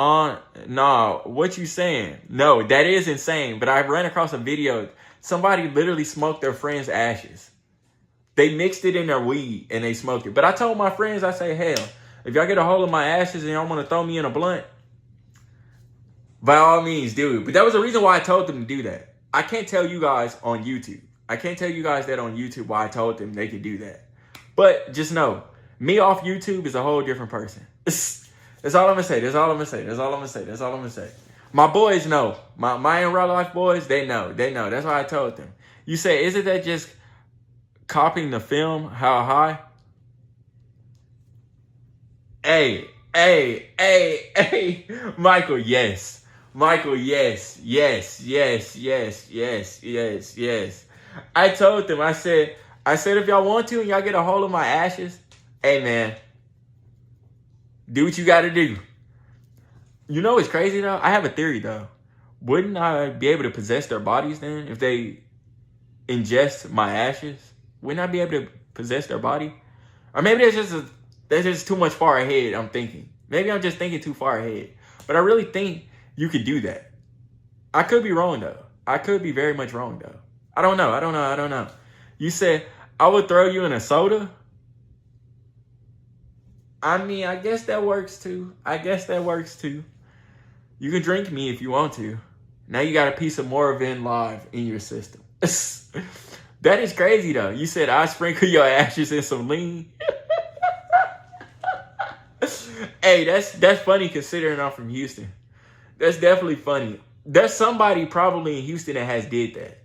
nah, what you saying? No, that is insane. But I ran across a video. Somebody literally smoked their friend's ashes. They mixed it in their weed and they smoked it. But I told my friends, I say, hell, if y'all get a hold of my ashes and y'all want to throw me in a blunt, by all means, do it. But that was the reason why I told them to do that. I can't tell you guys on YouTube. I can't tell you guys that on YouTube why I told them they could do that. But just know, me off YouTube is a whole different person. That's all I'm going to say. That's all I'm going to say. That's all I'm going to say. That's all I'm going to say. My boys know. My in real life boys, they know. They know. That's why I told them. You say, isn't that just copying the film, How High? Hey. Michael, yes. Michael, yes. I told them, I said, if y'all want to and y'all get a hold of my ashes, hey, man, do what you got to do. You know what's crazy, though? I have a theory, though. Wouldn't I be able to possess their bodies then if they ingest my ashes? Wouldn't I be able to possess their body? Or maybe that's just too much far ahead, I'm thinking. Maybe I'm just thinking too far ahead. But I really think you could do that. I could be wrong, though. I could be very much wrong, though. I don't know. You said, I would throw you in a soda? I mean, I guess that works, too. You can drink me if you want to. Now you got a piece of Moravin Live in your system. That is crazy, though. You said, I sprinkle your ashes in some lean. Hey, that's funny considering I'm from Houston. That's definitely funny. There's somebody probably in Houston that has did that.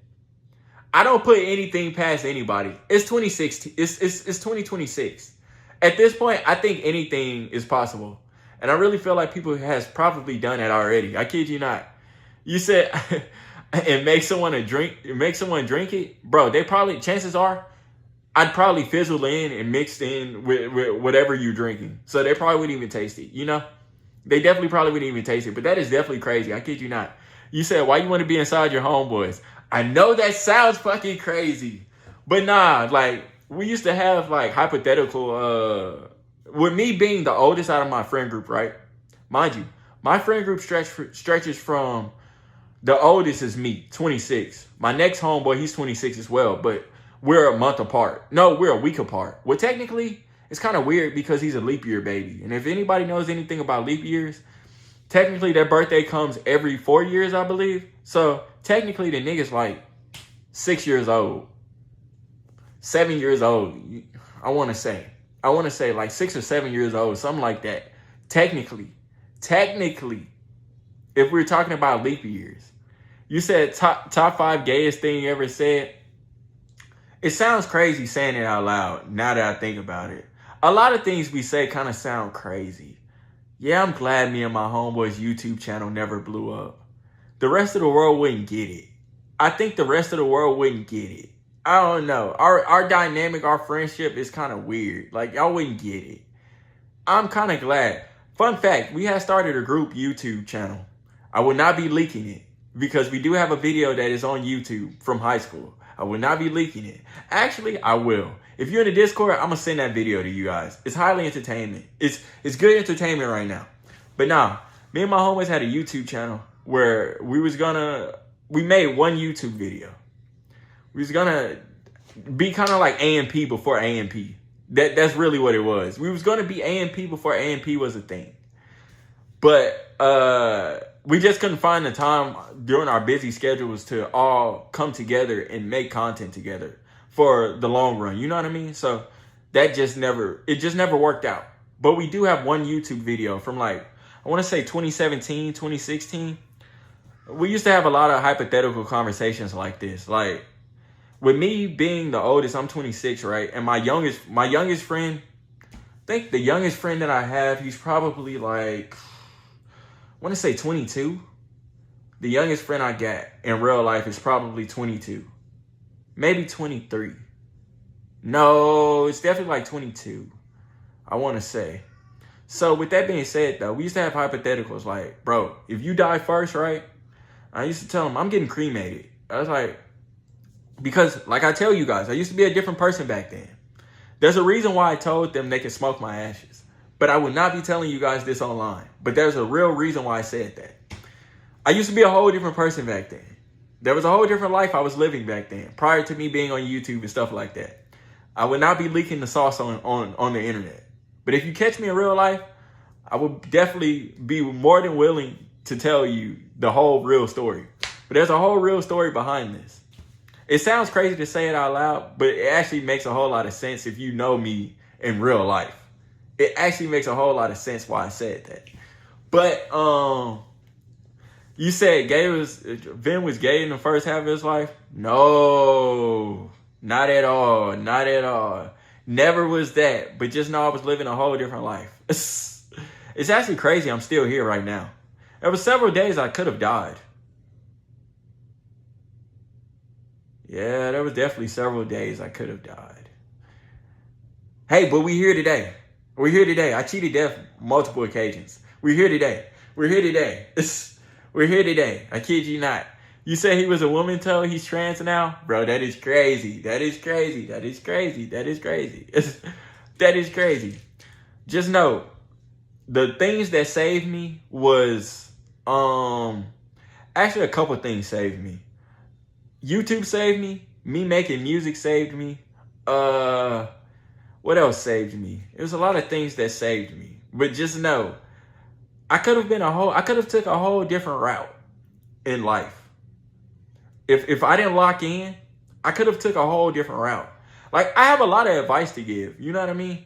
I don't put anything past anybody. It's 2016. It's 2026. At this point, I think anything is possible. And I really feel like people has probably done it already. I kid you not. You said and make someone drink it. Bro, they probably, chances are, I'd probably fizzle in and mixed in with whatever you're drinking. So they probably wouldn't even taste it, you know? They definitely probably wouldn't even taste it. But that is definitely crazy. I kid you not. You said, why you want to be inside your homeboys? I know that sounds fucking crazy. But nah, like, we used to have, like, hypothetical, with me being the oldest out of my friend group, right? Mind you, my friend group stretches from, the oldest is me, 26. My next homeboy, he's 26 as well, but we're a month apart. No, we're a week apart. Well, technically, it's kind of weird because he's a leap year baby. And if anybody knows anything about leap years, technically their birthday comes every 4 years, I believe. So technically the nigga's like 6 years old, 7 years old. I want to say like 6 or 7 years old, something like that. Technically, if we're talking about leap years. You said top 5 gayest thing you ever said. It sounds crazy saying it out loud now that I think about it. A lot of things we say kind of sound crazy. Yeah, I'm glad me and my homeboy's YouTube channel never blew up. The rest of the world wouldn't get it. I think the rest of the world wouldn't get it. I don't know. Our dynamic, our friendship is kind of weird. Like, y'all wouldn't get it. I'm kind of glad. Fun fact, we had started a group YouTube channel. I will not be leaking it because we do have a video that is on YouTube from high school. I will not be leaking it. Actually, I will. If you're in the Discord, I'm going to send that video to you guys. It's highly entertainment. It's good entertainment right now. But nah, me and my homies had a YouTube channel where we made one YouTube video. We was going to be kind of like AMP before AMP. That's really what it was. We was going to be AMP before AMP was a thing. But we just couldn't find the time during our busy schedules to all come together and make content together for the long run. You know what I mean? So it just never worked out. But we do have one YouTube video from like, I want to say 2017, 2016. We used to have a lot of hypothetical conversations like this. Like, with me being the oldest, I'm 26, right? And my youngest friend, I think the youngest friend that I have, he's probably like, I want to say 22. The youngest friend I got in real life is probably 22. Maybe 23. No, it's definitely like 22. I want to say. So with that being said, though, we used to have hypotheticals like, bro, if you die first, right? I used to tell him, I'm getting cremated. I was like, because like I tell you guys, I used to be a different person back then. There's a reason why I told them they could smoke my ashes. But I would not be telling you guys this online. But there's a real reason why I said that. I used to be a whole different person back then. There was a whole different life I was living back then, prior to me being on YouTube and stuff like that. I would not be leaking the sauce on the internet. But if you catch me in real life, I would definitely be more than willing to tell you the whole real story. But there's a whole real story behind this. It sounds crazy to say it out loud, but it actually makes a whole lot of sense if you know me in real life. It actually makes a whole lot of sense why I said that. But you said Vin was gay in the first half of his life? No, not at all. Not at all. Never was that. But just know I was living a whole different life. It's actually crazy I'm still here right now. There were several days I could have died. Yeah, there was definitely several days I could have died. Hey, but we here today. We're here today. I cheated death multiple occasions. We're here today. We're here today. We're here today. I kid you not. You say he was a woman till he's trans now? Bro, that is crazy. That is crazy. That is crazy. That is crazy. That is crazy. Just know, the things that saved me was, actually a couple things saved me. YouTube saved me. Me making music saved me. What else saved me? It was a lot of things that saved me. But just know, I could have took a whole different route in life. If I didn't lock in, I could have took a whole different route. Like, I have a lot of advice to give. You know what I mean?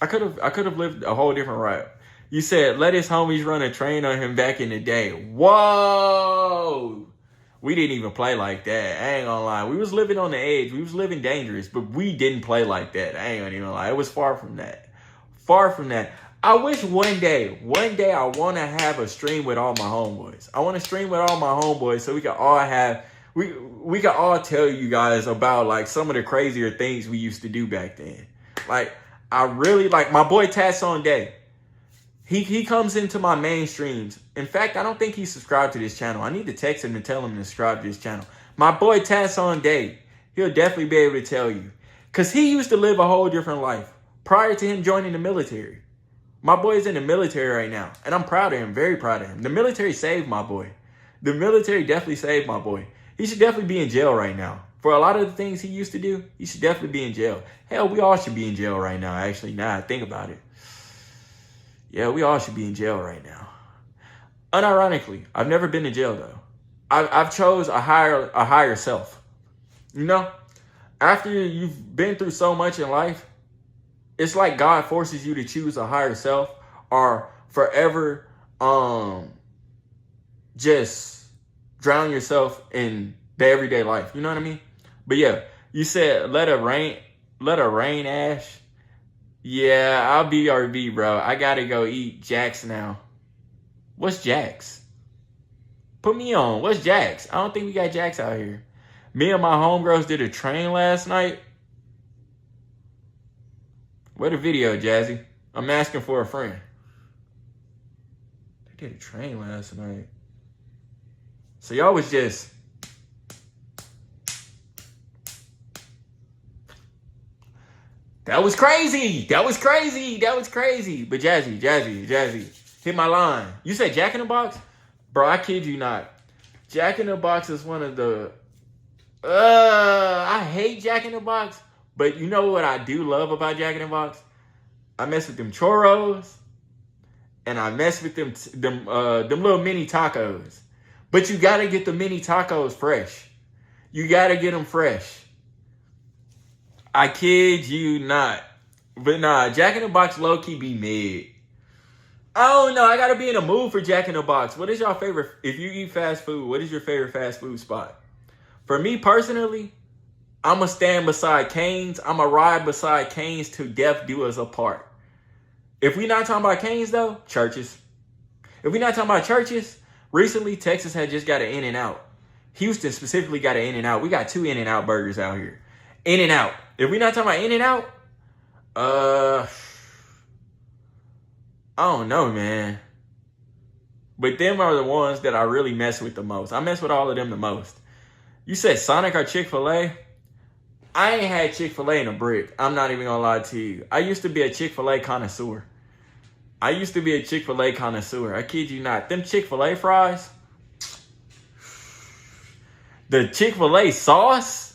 I could have lived a whole different route. You said, let his homies run a train on him back in the day. Whoa! We didn't even play like that. I ain't gonna lie. We was living on the edge. We was living dangerous, but we didn't play like that. I ain't gonna even lie. It was far from that. Far from that. I wish one day I want to have a stream with all my homeboys. I want to stream with all my homeboys so we can all have, we can all tell you guys about like some of the crazier things we used to do back then. Like, I really like my boy Tasson Day. He comes into my main streams. In fact, I don't think he's subscribed to this channel. I need to text him to tell him to subscribe to this channel. My boy Tasson Day, he'll definitely be able to tell you. Because he used to live a whole different life prior to him joining the military. My boy is in the military right now, and I'm proud of him, very proud of him. The military saved my boy. The military definitely saved my boy. He should definitely be in jail right now. For a lot of the things he used to do, he should definitely be in jail. Hell, we all should be in jail right now, actually, now I think about it. Yeah, we all should be in jail right now. Unironically, I've never been in jail, though. I've chose a higher self. You know, after you've been through so much in life, it's like God forces you to choose a higher self or forever just drown yourself in the everyday life. You know what I mean? But yeah, you said let her rain Ash. Yeah, I'll BRB, bro. I gotta go eat Jack's now. What's Jack's? Put me on. What's Jack's? I don't think we got Jack's out here. Me and my homegirls did a train last night. Where the video, Jazzy? I'm asking for a friend. They did a train last night. So y'all was just... That was crazy. That was crazy. That was crazy. But Jazzy, hit my line. You said Jack in the Box? Bro, I kid you not. Jack in the Box is one of the... I hate Jack in the Box. But you know what I do love about Jack in the Box? I mess with them churros. And I mess with them little mini tacos. But you got to get the mini tacos fresh. You got to get them fresh. I kid you not. But nah, Jack in the Box low-key be mid. I don't know. I got to be in a mood for Jack in the Box. What is your favorite? If you eat fast food, what is your favorite fast food spot? For me personally, I'ma stand beside Cane's. I'ma ride beside Cane's till death do us apart. If we not talking about Cane's though, churches. If we not talking about churches, recently Texas had just got an In-N-Out. Houston specifically got an In-N-Out. We got 2 In-N-Out burgers out here. In-N-Out. If we not talking about In-N-Out, I don't know, man. But them are the ones that I really mess with the most. I mess with all of them the most. You said Sonic or Chick-fil-A? I ain't had Chick-fil-A in a brick. I'm not even gonna lie to you. I used to be a Chick-fil-A connoisseur. I kid you not. Them Chick-fil-A fries, the Chick-fil-A sauce,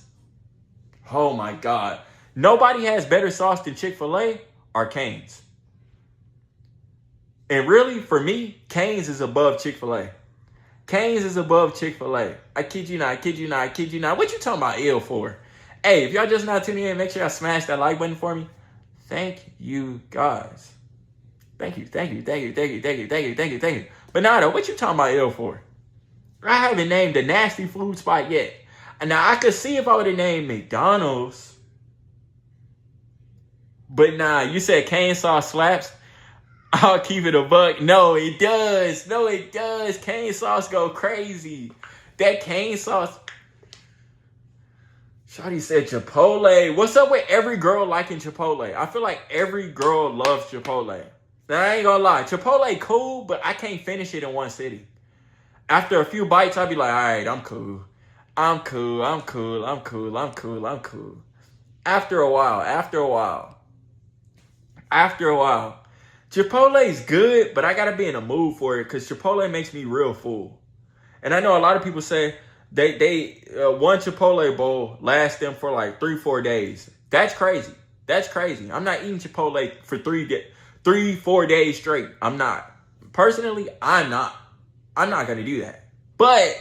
oh my God. Nobody has better sauce than Chick-fil-A or Cane's. And really, for me, Cane's is above Chick-fil-A. Cane's is above Chick-fil-A. I kid you not. What you talking about ill for? Hey, if y'all just not tuning in, make sure y'all smash that like button for me. Thank you, guys. Thank you. But nah, though, what you talking about ill for? I haven't named a nasty food spot yet. And now I could see if I would have named McDonald's. But nah, you said cane sauce slaps. I'll keep it a buck. No, it does. Cane sauce go crazy. That cane sauce. Shawty said Chipotle. What's up with every girl liking Chipotle? I feel like every girl loves Chipotle. Now, I ain't gonna lie. Chipotle cool, but I can't finish it in one sitting. After a few bites, I'll be like, all right, I'm cool. After a while. Chipotle's good, but I gotta be in a mood for it because Chipotle makes me real full. And I know a lot of people say they one Chipotle bowl lasts them for like 3-4 days. That's crazy. I'm not eating Chipotle for 3-4 days straight. I'm not. Personally, I'm not gonna do that. But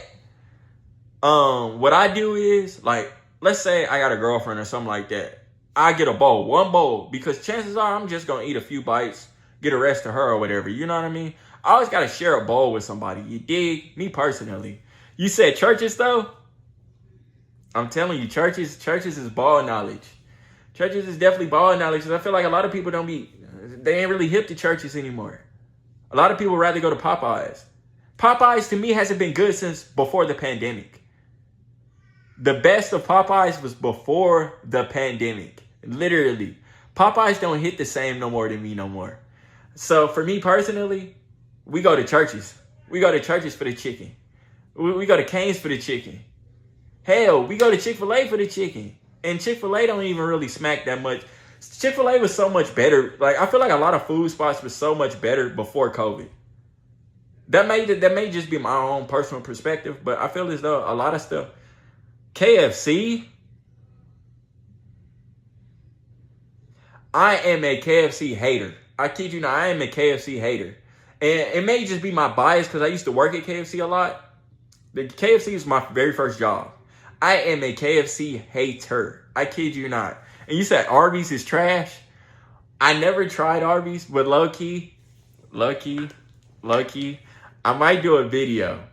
what I do is, like, let's say I got a girlfriend or something like that. I get one bowl, because chances are I'm just gonna eat a few bites, get a rest of her or whatever. You know what I mean? I always gotta share a bowl with somebody. You dig? Me personally. You said churches though? I'm telling you, churches is ball knowledge. Churches is definitely ball knowledge. I feel like a lot of people they ain't really hip to churches anymore. A lot of people rather go to Popeyes. Popeyes to me hasn't been good since before the pandemic. The best of Popeyes was before the pandemic. Literally. Popeyes don't hit the same no more than me no more. So for me personally, we go to churches. We go to churches for the chicken. We go to Cane's for the chicken. Hell, we go to Chick-fil-A for the chicken. And Chick-fil-A don't even really smack that much. Chick-fil-A was so much better. Like, I feel like a lot of food spots was so much better before COVID. That may just be my own personal perspective, but I feel as though a lot of stuff. KFC. I am a KFC hater. I kid you not, I am a KFC hater. And it may just be my bias because I used to work at KFC a lot. The KFC is my very first job. I am a KFC hater. I kid you not. And you said Arby's is trash. I never tried Arby's, but low key, I might do a video.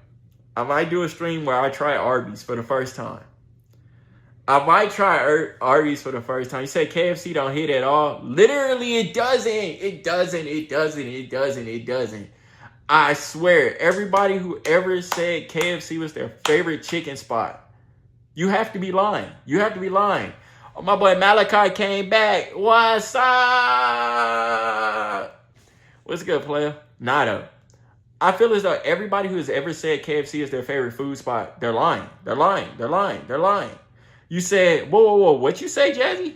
I might do a stream where I try Arby's for the first time. I might try Arby's for the first time. You say KFC don't hit at all? Literally, it doesn't. I swear, everybody who ever said KFC was their favorite chicken spot, you have to be lying. Oh, my boy Malachi came back. What's up? What's good, player? Nado. I feel as though everybody who has ever said KFC is their favorite food spot, they're lying. You said, whoa, what you say, Jazzy?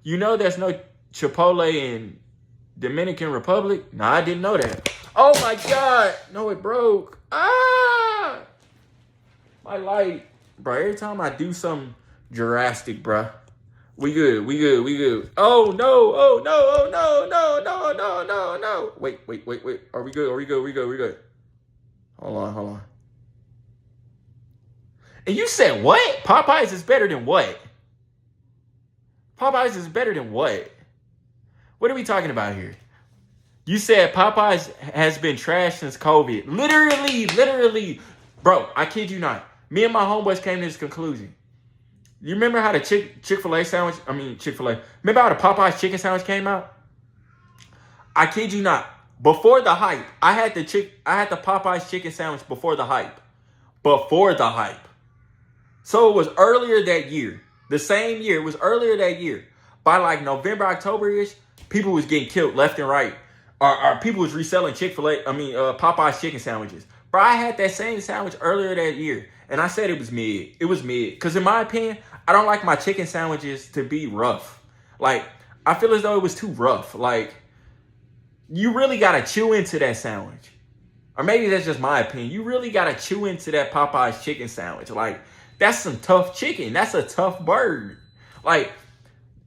You know there's no Chipotle in Dominican Republic? Nah, I didn't know that. Oh my God. No, it broke. My light. Bro, every time I do something drastic, bro. We good. Oh no. Wait. Are we good? Hold on. And you said what? Popeyes is better than what? What are we talking about here? You said Popeyes has been trash since COVID. Literally. Bro, I kid you not. Me and my homeboys came to this conclusion. You remember how the Chick-fil-A sandwich, Chick-fil-A, remember how the Popeyes chicken sandwich came out? I kid you not. Before the hype, I had the Popeyes chicken sandwich before the hype. Before the hype. So it was earlier that year. The same year, it was earlier that year. By like November, October-ish, people was getting killed left and right. Or people was reselling Popeyes chicken sandwiches. Bro, I had that same sandwich earlier that year. And I said it was mid. It was mid. Because in my opinion, I don't like my chicken sandwiches to be rough. Like, I feel as though it was too rough. Like, you really got to chew into that sandwich. Or maybe that's just my opinion. You really got to chew into that Popeyes chicken sandwich. Like, that's some tough chicken. That's a tough bird. Like,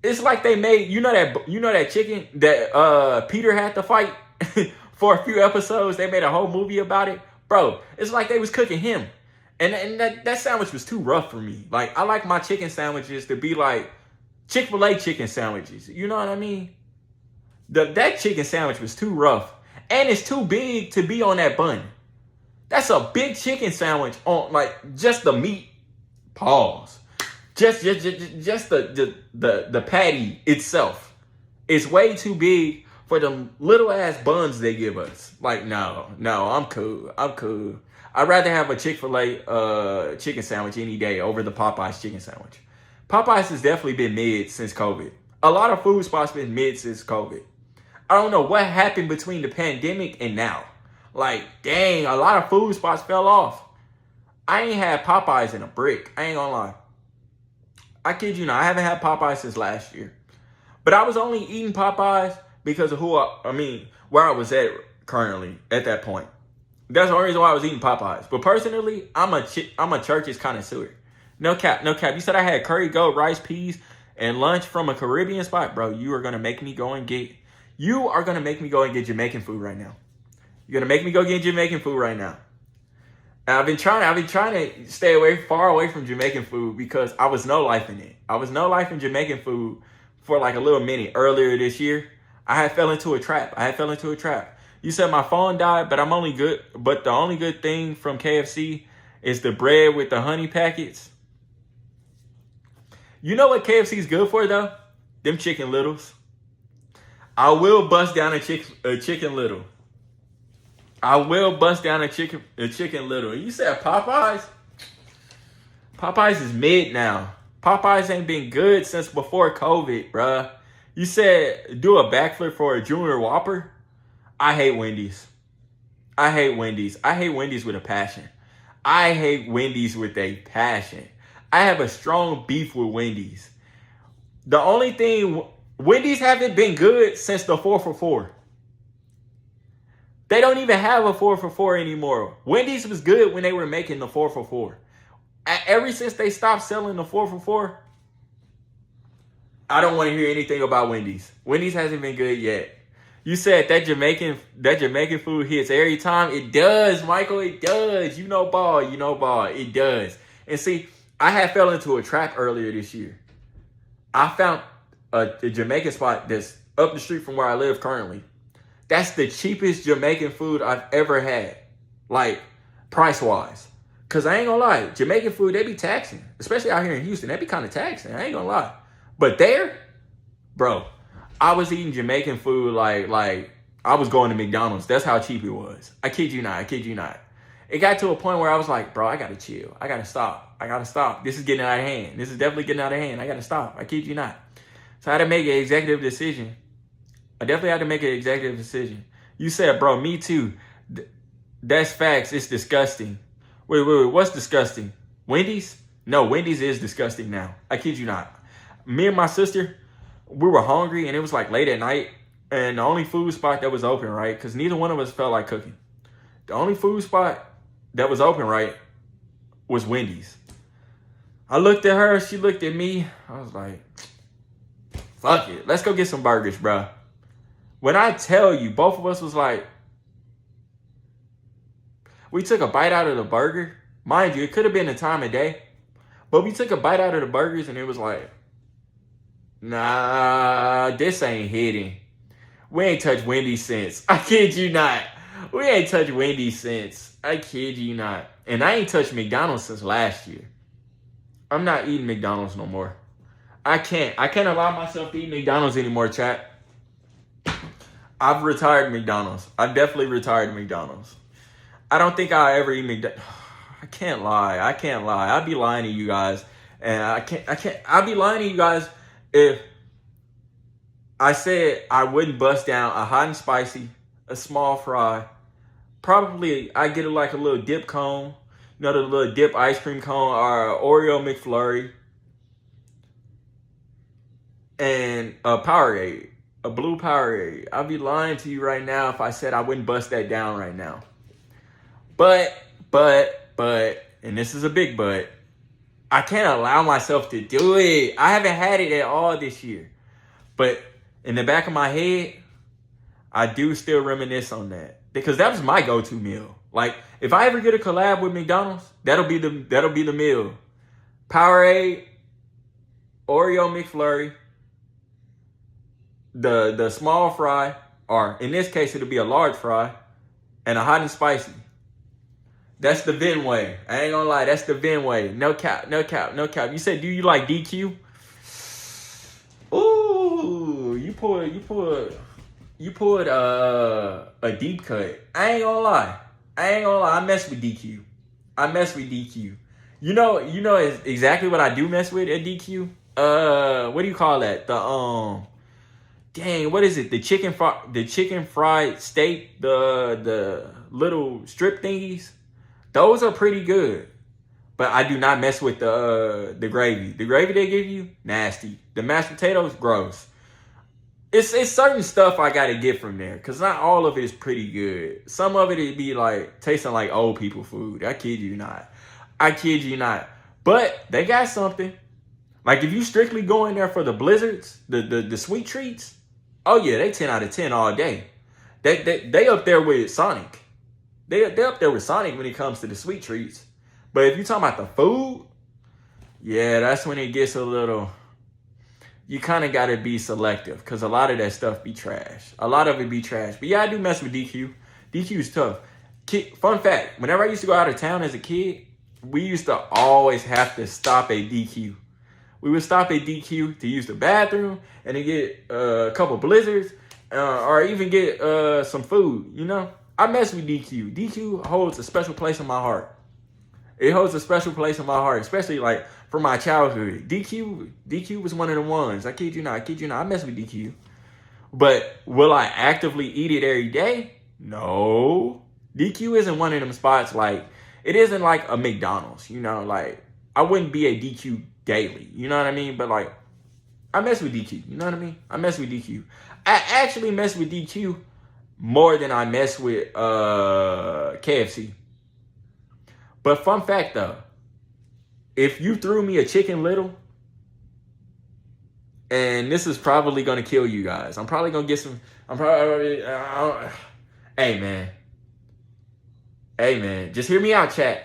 it's like they made, you know that chicken that Peter had to fight for a few episodes. They made a whole movie about it. Bro, it's like they was cooking him. And that sandwich was too rough for me. Like, I like my chicken sandwiches to be like Chick-fil-A chicken sandwiches. You know what I mean? That chicken sandwich was too rough. And it's too big to be on that bun. That's a big chicken sandwich on, like, just the meat. Pause. Just the patty itself. It's way too big for them little ass buns they give us. Like, no, I'm cool. I'd rather have a Chick-fil-A chicken sandwich any day over the Popeyes chicken sandwich. Popeyes has definitely been mid since COVID. A lot of food spots been mid since COVID. I don't know what happened between the pandemic and now. Like, dang, a lot of food spots fell off. I ain't had Popeyes in a brick. I ain't gonna lie. I kid you not, I haven't had Popeyes since last year. But I was only eating Popeyes because of where I was at currently at that point. That's the only reason why I was eating Popeyes. But personally, I'm a Church's connoisseur. No cap. You said I had curry goat, rice, peas, and lunch from a Caribbean spot, bro. You are gonna make me go and get Jamaican food right now. You're gonna make me go get Jamaican food right now. And I've been trying to stay far away from Jamaican food because I was no life in it. I was no life in Jamaican food for like a little minute earlier this year. I had fell into a trap. You said my phone died, but the only good thing from KFC is the bread with the honey packets. You know what KFC is good for though? Them chicken littles. I will bust down a chicken little. I will bust down a chicken little. You said Popeyes? Popeyes is mid now. Popeyes ain't been good since before COVID, bruh. You said do a backflip for a Junior Whopper? I hate Wendy's. I hate Wendy's with a passion. I have a strong beef with Wendy's. The only thing, Wendy's haven't been good since the 4 for $4. They don't even have a 4 for $4 anymore. Wendy's was good when they were making the 4 for $4. Ever since they stopped selling the 4 for $4, I don't want to hear anything about Wendy's. Wendy's hasn't been good yet. You said that Jamaican food hits every time. It does, Michael. It does. You know ball. It does. And see, I had fell into a trap earlier this year. I found a Jamaican spot that's up the street from where I live currently. That's the cheapest Jamaican food I've ever had. Like, price-wise. Because I ain't gonna lie, Jamaican food, they be taxing. Especially out here in Houston, they be kind of taxing. I ain't gonna lie. But there, bro, I was eating Jamaican food like I was going to McDonald's. That's how cheap it was. I kid you not. It got to a point where I was like, bro, I gotta chill. I gotta stop. This is getting out of hand. This is definitely getting out of hand. I gotta stop. I kid you not. So I had to make an executive decision. You said, bro, me too. That's facts. It's disgusting. Wait. What's disgusting? Wendy's? No, Wendy's is disgusting now. I kid you not. Me and my sister, we were hungry and it was like late at night. And the only food spot that was open, right? Because neither one of us felt like cooking. The only food spot that was open, right, was Wendy's. I looked at her. She looked at me. I was like, fuck it. Let's go get some burgers, bro. When I tell you, both of us was like, we took a bite out of the burger. Mind you, it could have been the time of day. But we took a bite out of the burgers and it was like, nah, this ain't hitting. We ain't touched Wendy's since. I kid you not. We ain't touched Wendy's since. I kid you not. And I ain't touched McDonald's since last year. I'm not eating McDonald's no more. I can't allow myself to eat McDonald's anymore, chat. I've retired McDonald's. I've definitely retired McDonald's. I don't think I'll ever eat McDonald's. I can't lie. I'd be lying to you guys. And I'd be lying to you guys if I said I wouldn't bust down a hot and spicy, a small fry. Probably I get like a little dip cone. You know, the little dip ice cream cone, or Oreo McFlurry. And a Powerade. A blue Powerade. I'd be lying to you right now if I said I wouldn't bust that down right now. But, and this is a big but, I can't allow myself to do it. I haven't had it at all this year. But in the back of my head, I do still reminisce on that. Because that was my go-to meal. Like, if I ever get a collab with McDonald's, that'll be the meal. Powerade, Oreo McFlurry, the small fry, or in this case, it'll be a large fry, and a hot and spicy. That's the Vin way. I ain't gonna lie, that's the Vin way. No cap. You said, do you like DQ? Ooh, you pulled a deep cut. I ain't gonna lie. I mess with DQ. You know exactly what I do mess with at DQ. What do you call that? Dang, what is it? The chicken fried steak, the little strip thingies. Those are pretty good. But I do not mess with the gravy. The gravy they give you, nasty. The mashed potatoes, gross. It's certain stuff I gotta get from there, cause not all of it is pretty good. Some of it be like tasting like old people food. I kid you not. But they got something. Like if you strictly go in there for the blizzards, the sweet treats, oh yeah, they 10 out of 10 all day. They up there with Sonic. They up there with Sonic when it comes to the sweet treats. But if you talking about the food, yeah, that's when it gets a little. You kind of got to be selective, because a lot of that stuff be trash. A lot of it be trash. But yeah, I do mess with DQ. DQ is tough. Fun fact, whenever I used to go out of town as a kid, we used to always have to stop at DQ. We would stop at DQ to use the bathroom and to get a couple blizzards or even get some food, you know? I mess with DQ. DQ holds a special place in my heart. It holds a special place in my heart, especially like from my childhood. DQ was one of the ones. I kid you not. I mess with DQ. But will I actively eat it every day? No. DQ isn't one of them spots like, it isn't like a McDonald's, you know? Like, I wouldn't be a DQ daily, you know what I mean? But like, I mess with DQ, you know what I mean? I mess with DQ. I actually mess with DQ more than I mess with KFC. But fun fact though, if you threw me a Chicken Little, and this is probably gonna kill you guys. I'm probably gonna get some. Hey man, just hear me out, chat.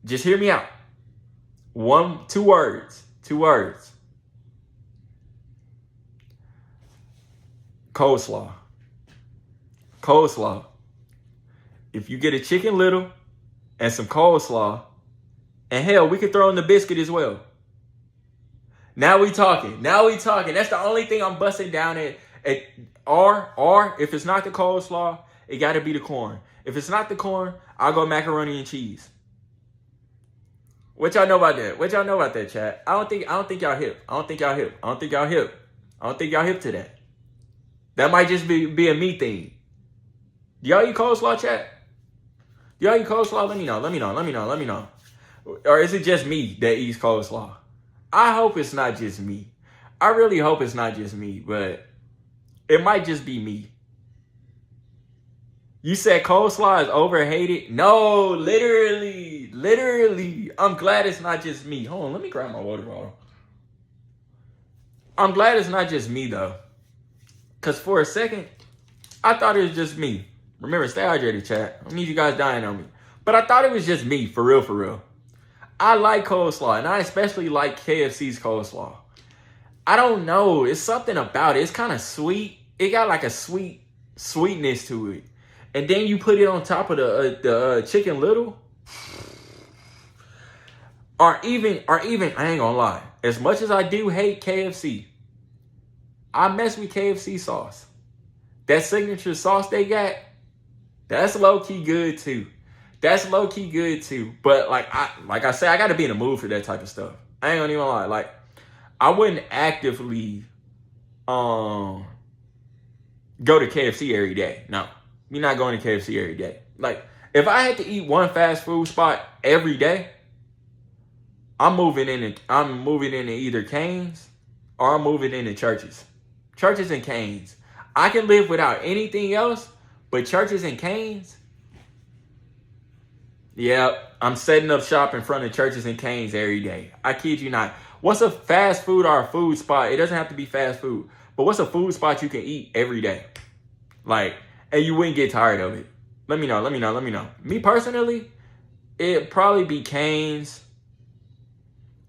Just hear me out. Two words. Coleslaw. If you get a Chicken Little and some coleslaw, and hell, we could throw in the biscuit as well. Now we talking. That's the only thing I'm busting down at. Or if it's not the coleslaw, it got to be the corn. If it's not the corn, I'll go macaroni and cheese. What y'all know about that, chat? I don't think y'all hip. I don't think y'all hip to that. That might just be a me thing. Do y'all eat coleslaw, chat? Do y'all eat coleslaw? Let me know. Or is it just me that eats coleslaw? I hope it's not just me. I really hope it's not just me, but it might just be me. You said coleslaw is overhated? No, literally. I'm glad it's not just me. Hold on, let me grab my water bottle. I'm glad it's not just me, though. Because for a second, I thought it was just me. Remember, stay hydrated, chat. I don't need you guys dying on me. But I thought it was just me, for real. I like coleslaw, and I especially like KFC's coleslaw. I don't know. It's something about it. It's kind of sweet. It got like a sweetness to it. And then you put it on top of the Chicken Little. Or even, I ain't gonna lie. As much as I do hate KFC, I mess with KFC sauce. That signature sauce they got, that's low-key good too. That's low-key good too. But like I say, I gotta be in the mood for that type of stuff. I ain't gonna even lie. Like, I wouldn't actively go to KFC every day. No. We're not going to KFC every day. Like, if I had to eat one fast food spot every day, I'm moving into either Cane's or I'm moving into Church's. Church's and Cane's. I can live without anything else, but Church's and Cane's, yep, I'm setting up shop in front of Church's and Cane's every day. I kid you not. What's a fast food or a food spot? It doesn't have to be fast food, but what's a food spot you can eat every day? Like, and you wouldn't get tired of it. Let me know. Me personally, it'd probably be Cane's.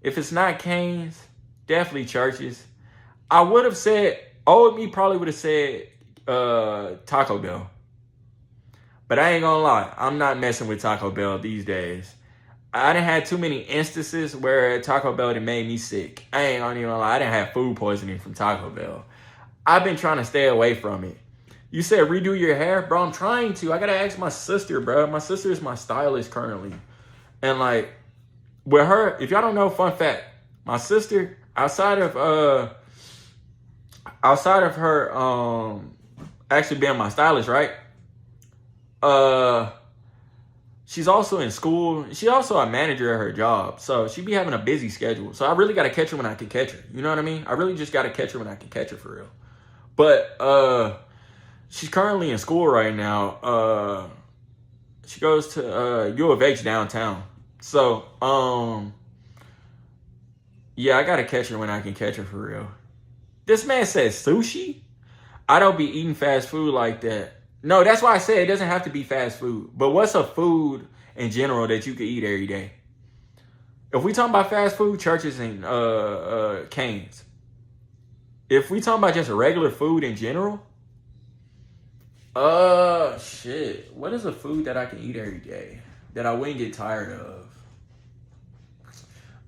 If it's not Cane's, definitely Church's. I would have said, old me probably would have said Taco Bell. But I ain't gonna lie, I'm not messing with Taco Bell these days. I done had too many instances where Taco Bell done made me sick. I ain't gonna even lie, I done had food poisoning from Taco Bell. I've been trying to stay away from it. You said redo your hair? Bro, I'm trying to. I gotta ask my sister, bro. My sister is my stylist currently. And like, with her, if y'all don't know, fun fact, my sister, outside of her actually being my stylist, right? She's also in school. She's also a manager at her job. So she be having a busy schedule. So I really gotta catch her when I can catch her. You know what I mean? I really just gotta catch her when I can catch her for real. But she's currently in school right now. She goes to U of H downtown. So yeah, I gotta catch her when I can catch her for real. This man says sushi? I don't be eating fast food like that. No, that's why I said it doesn't have to be fast food. But what's a food in general that you could eat every day? If we talking about fast food, Church's and Cane's. If we talking about just regular food in general, shit. What is a food that I can eat every day that I wouldn't get tired of?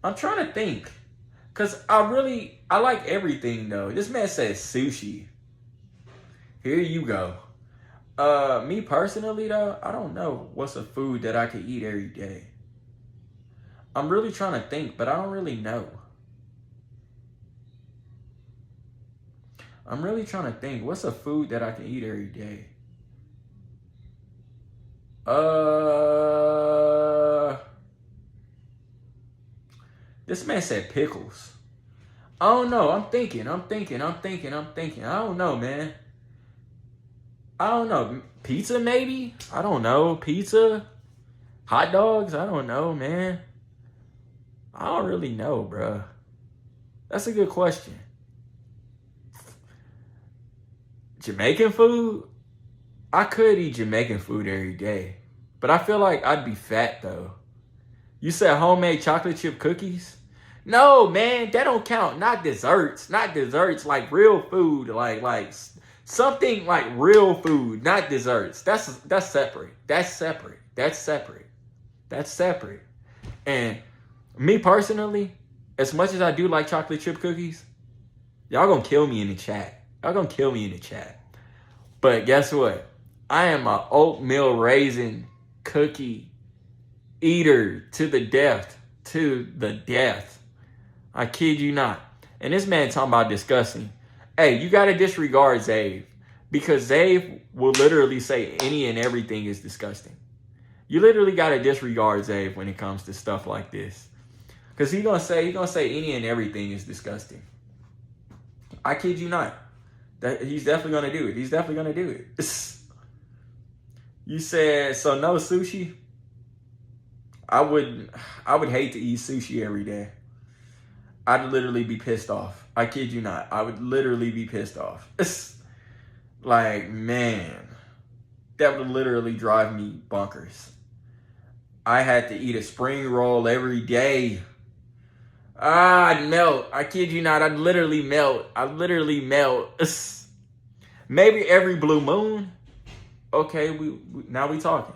I'm trying to think. Cause I like everything though. This man says sushi. Here you go. Me personally though, I don't know what's a food that I could eat every day. I'm really trying to think, but I don't really know. I'm really trying to think, what's a food that I can eat every day? This man said pickles. I don't know. I'm thinking. I don't know, man. I don't know. Pizza, maybe? I don't know. Pizza? Hot dogs? I don't know, man. I don't really know, bro. That's a good question. Jamaican food? I could eat Jamaican food every day. But I feel like I'd be fat, though. You said homemade chocolate chip cookies? No, man, that don't count. Not desserts. Not desserts, like real food. Like something like real food, not desserts. That's separate. That's separate. And me personally, as much as I do like chocolate chip cookies, y'all gonna kill me in the chat. But guess what? I am a oatmeal raisin cookie eater to the death. I kid you not. And this man talking about disgusting. Hey, you gotta disregard Zave. Because Zave will literally say any and everything is disgusting. You literally gotta disregard Zave when it comes to stuff like this. Because he's gonna say any and everything is disgusting. I kid you not. He's definitely gonna do it. You said, so no sushi? I would hate to eat sushi every day. I'd literally be pissed off. I kid you not. I would literally be pissed off. Like, man, that would literally drive me bonkers. I had to eat a spring roll every day. I'd melt. I kid you not. I'd literally melt. Maybe every blue moon. Okay, now we talking.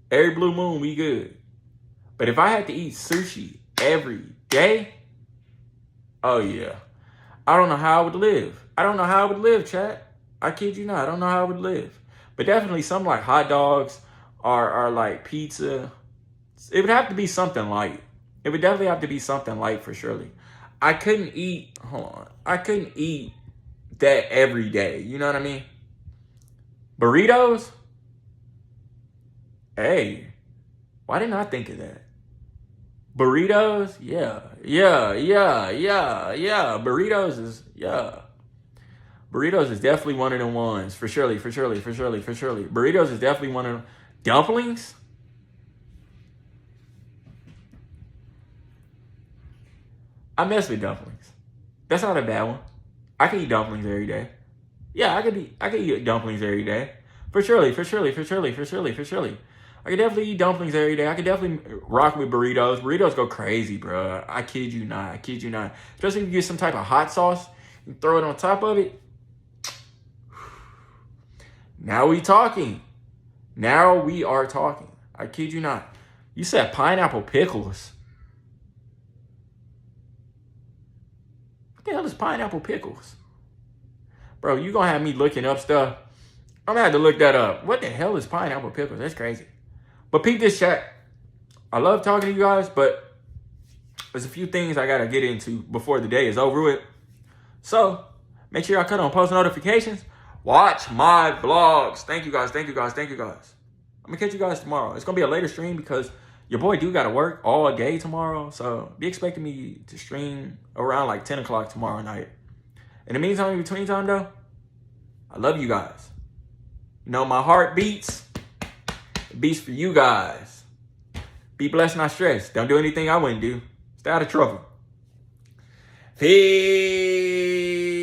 Every blue moon, we good. But if I had to eat sushi every day. Oh, yeah. I don't know how I would live. I don't know how I would live, chat. I kid you not. I don't know how I would live. But definitely something like hot dogs or like pizza. It would have to be something light. It would definitely have to be something light for surely. I couldn't eat, hold on. I couldn't eat that every day. You know what I mean? Burritos? Hey, why didn't I think of that? Burritos? Yeah. Burritos is definitely one of them ones. For surely. Burritos is definitely one of them. Dumplings? I mess with dumplings. That's not a bad one. I can eat dumplings every day. Yeah, I could eat dumplings every day. For surely. I could definitely eat dumplings every day. I could definitely rock with burritos. Burritos go crazy, bro. I kid you not. Especially if you get some type of hot sauce and throw it on top of it. Now we talking. I kid you not. You said pineapple pickles. What the hell is pineapple pickles? Bro, you gonna have me looking up stuff. I'm gonna have to look that up. What the hell is pineapple pickles? That's crazy. But peep this, chat. I love talking to you guys, but there's a few things I gotta get into before the day is over with. So make sure y'all cut on post notifications. Watch my vlogs. Thank you guys. I'm gonna catch you guys tomorrow. It's gonna be a later stream because your boy do gotta work all day tomorrow. So be expecting me to stream around like 10 o'clock tomorrow night. In the meantime, in between time though, I love you guys. You know, my heart beats. It beats for you guys. Be blessed, not stressed. Don't do anything I wouldn't do. Stay out of trouble. Peace.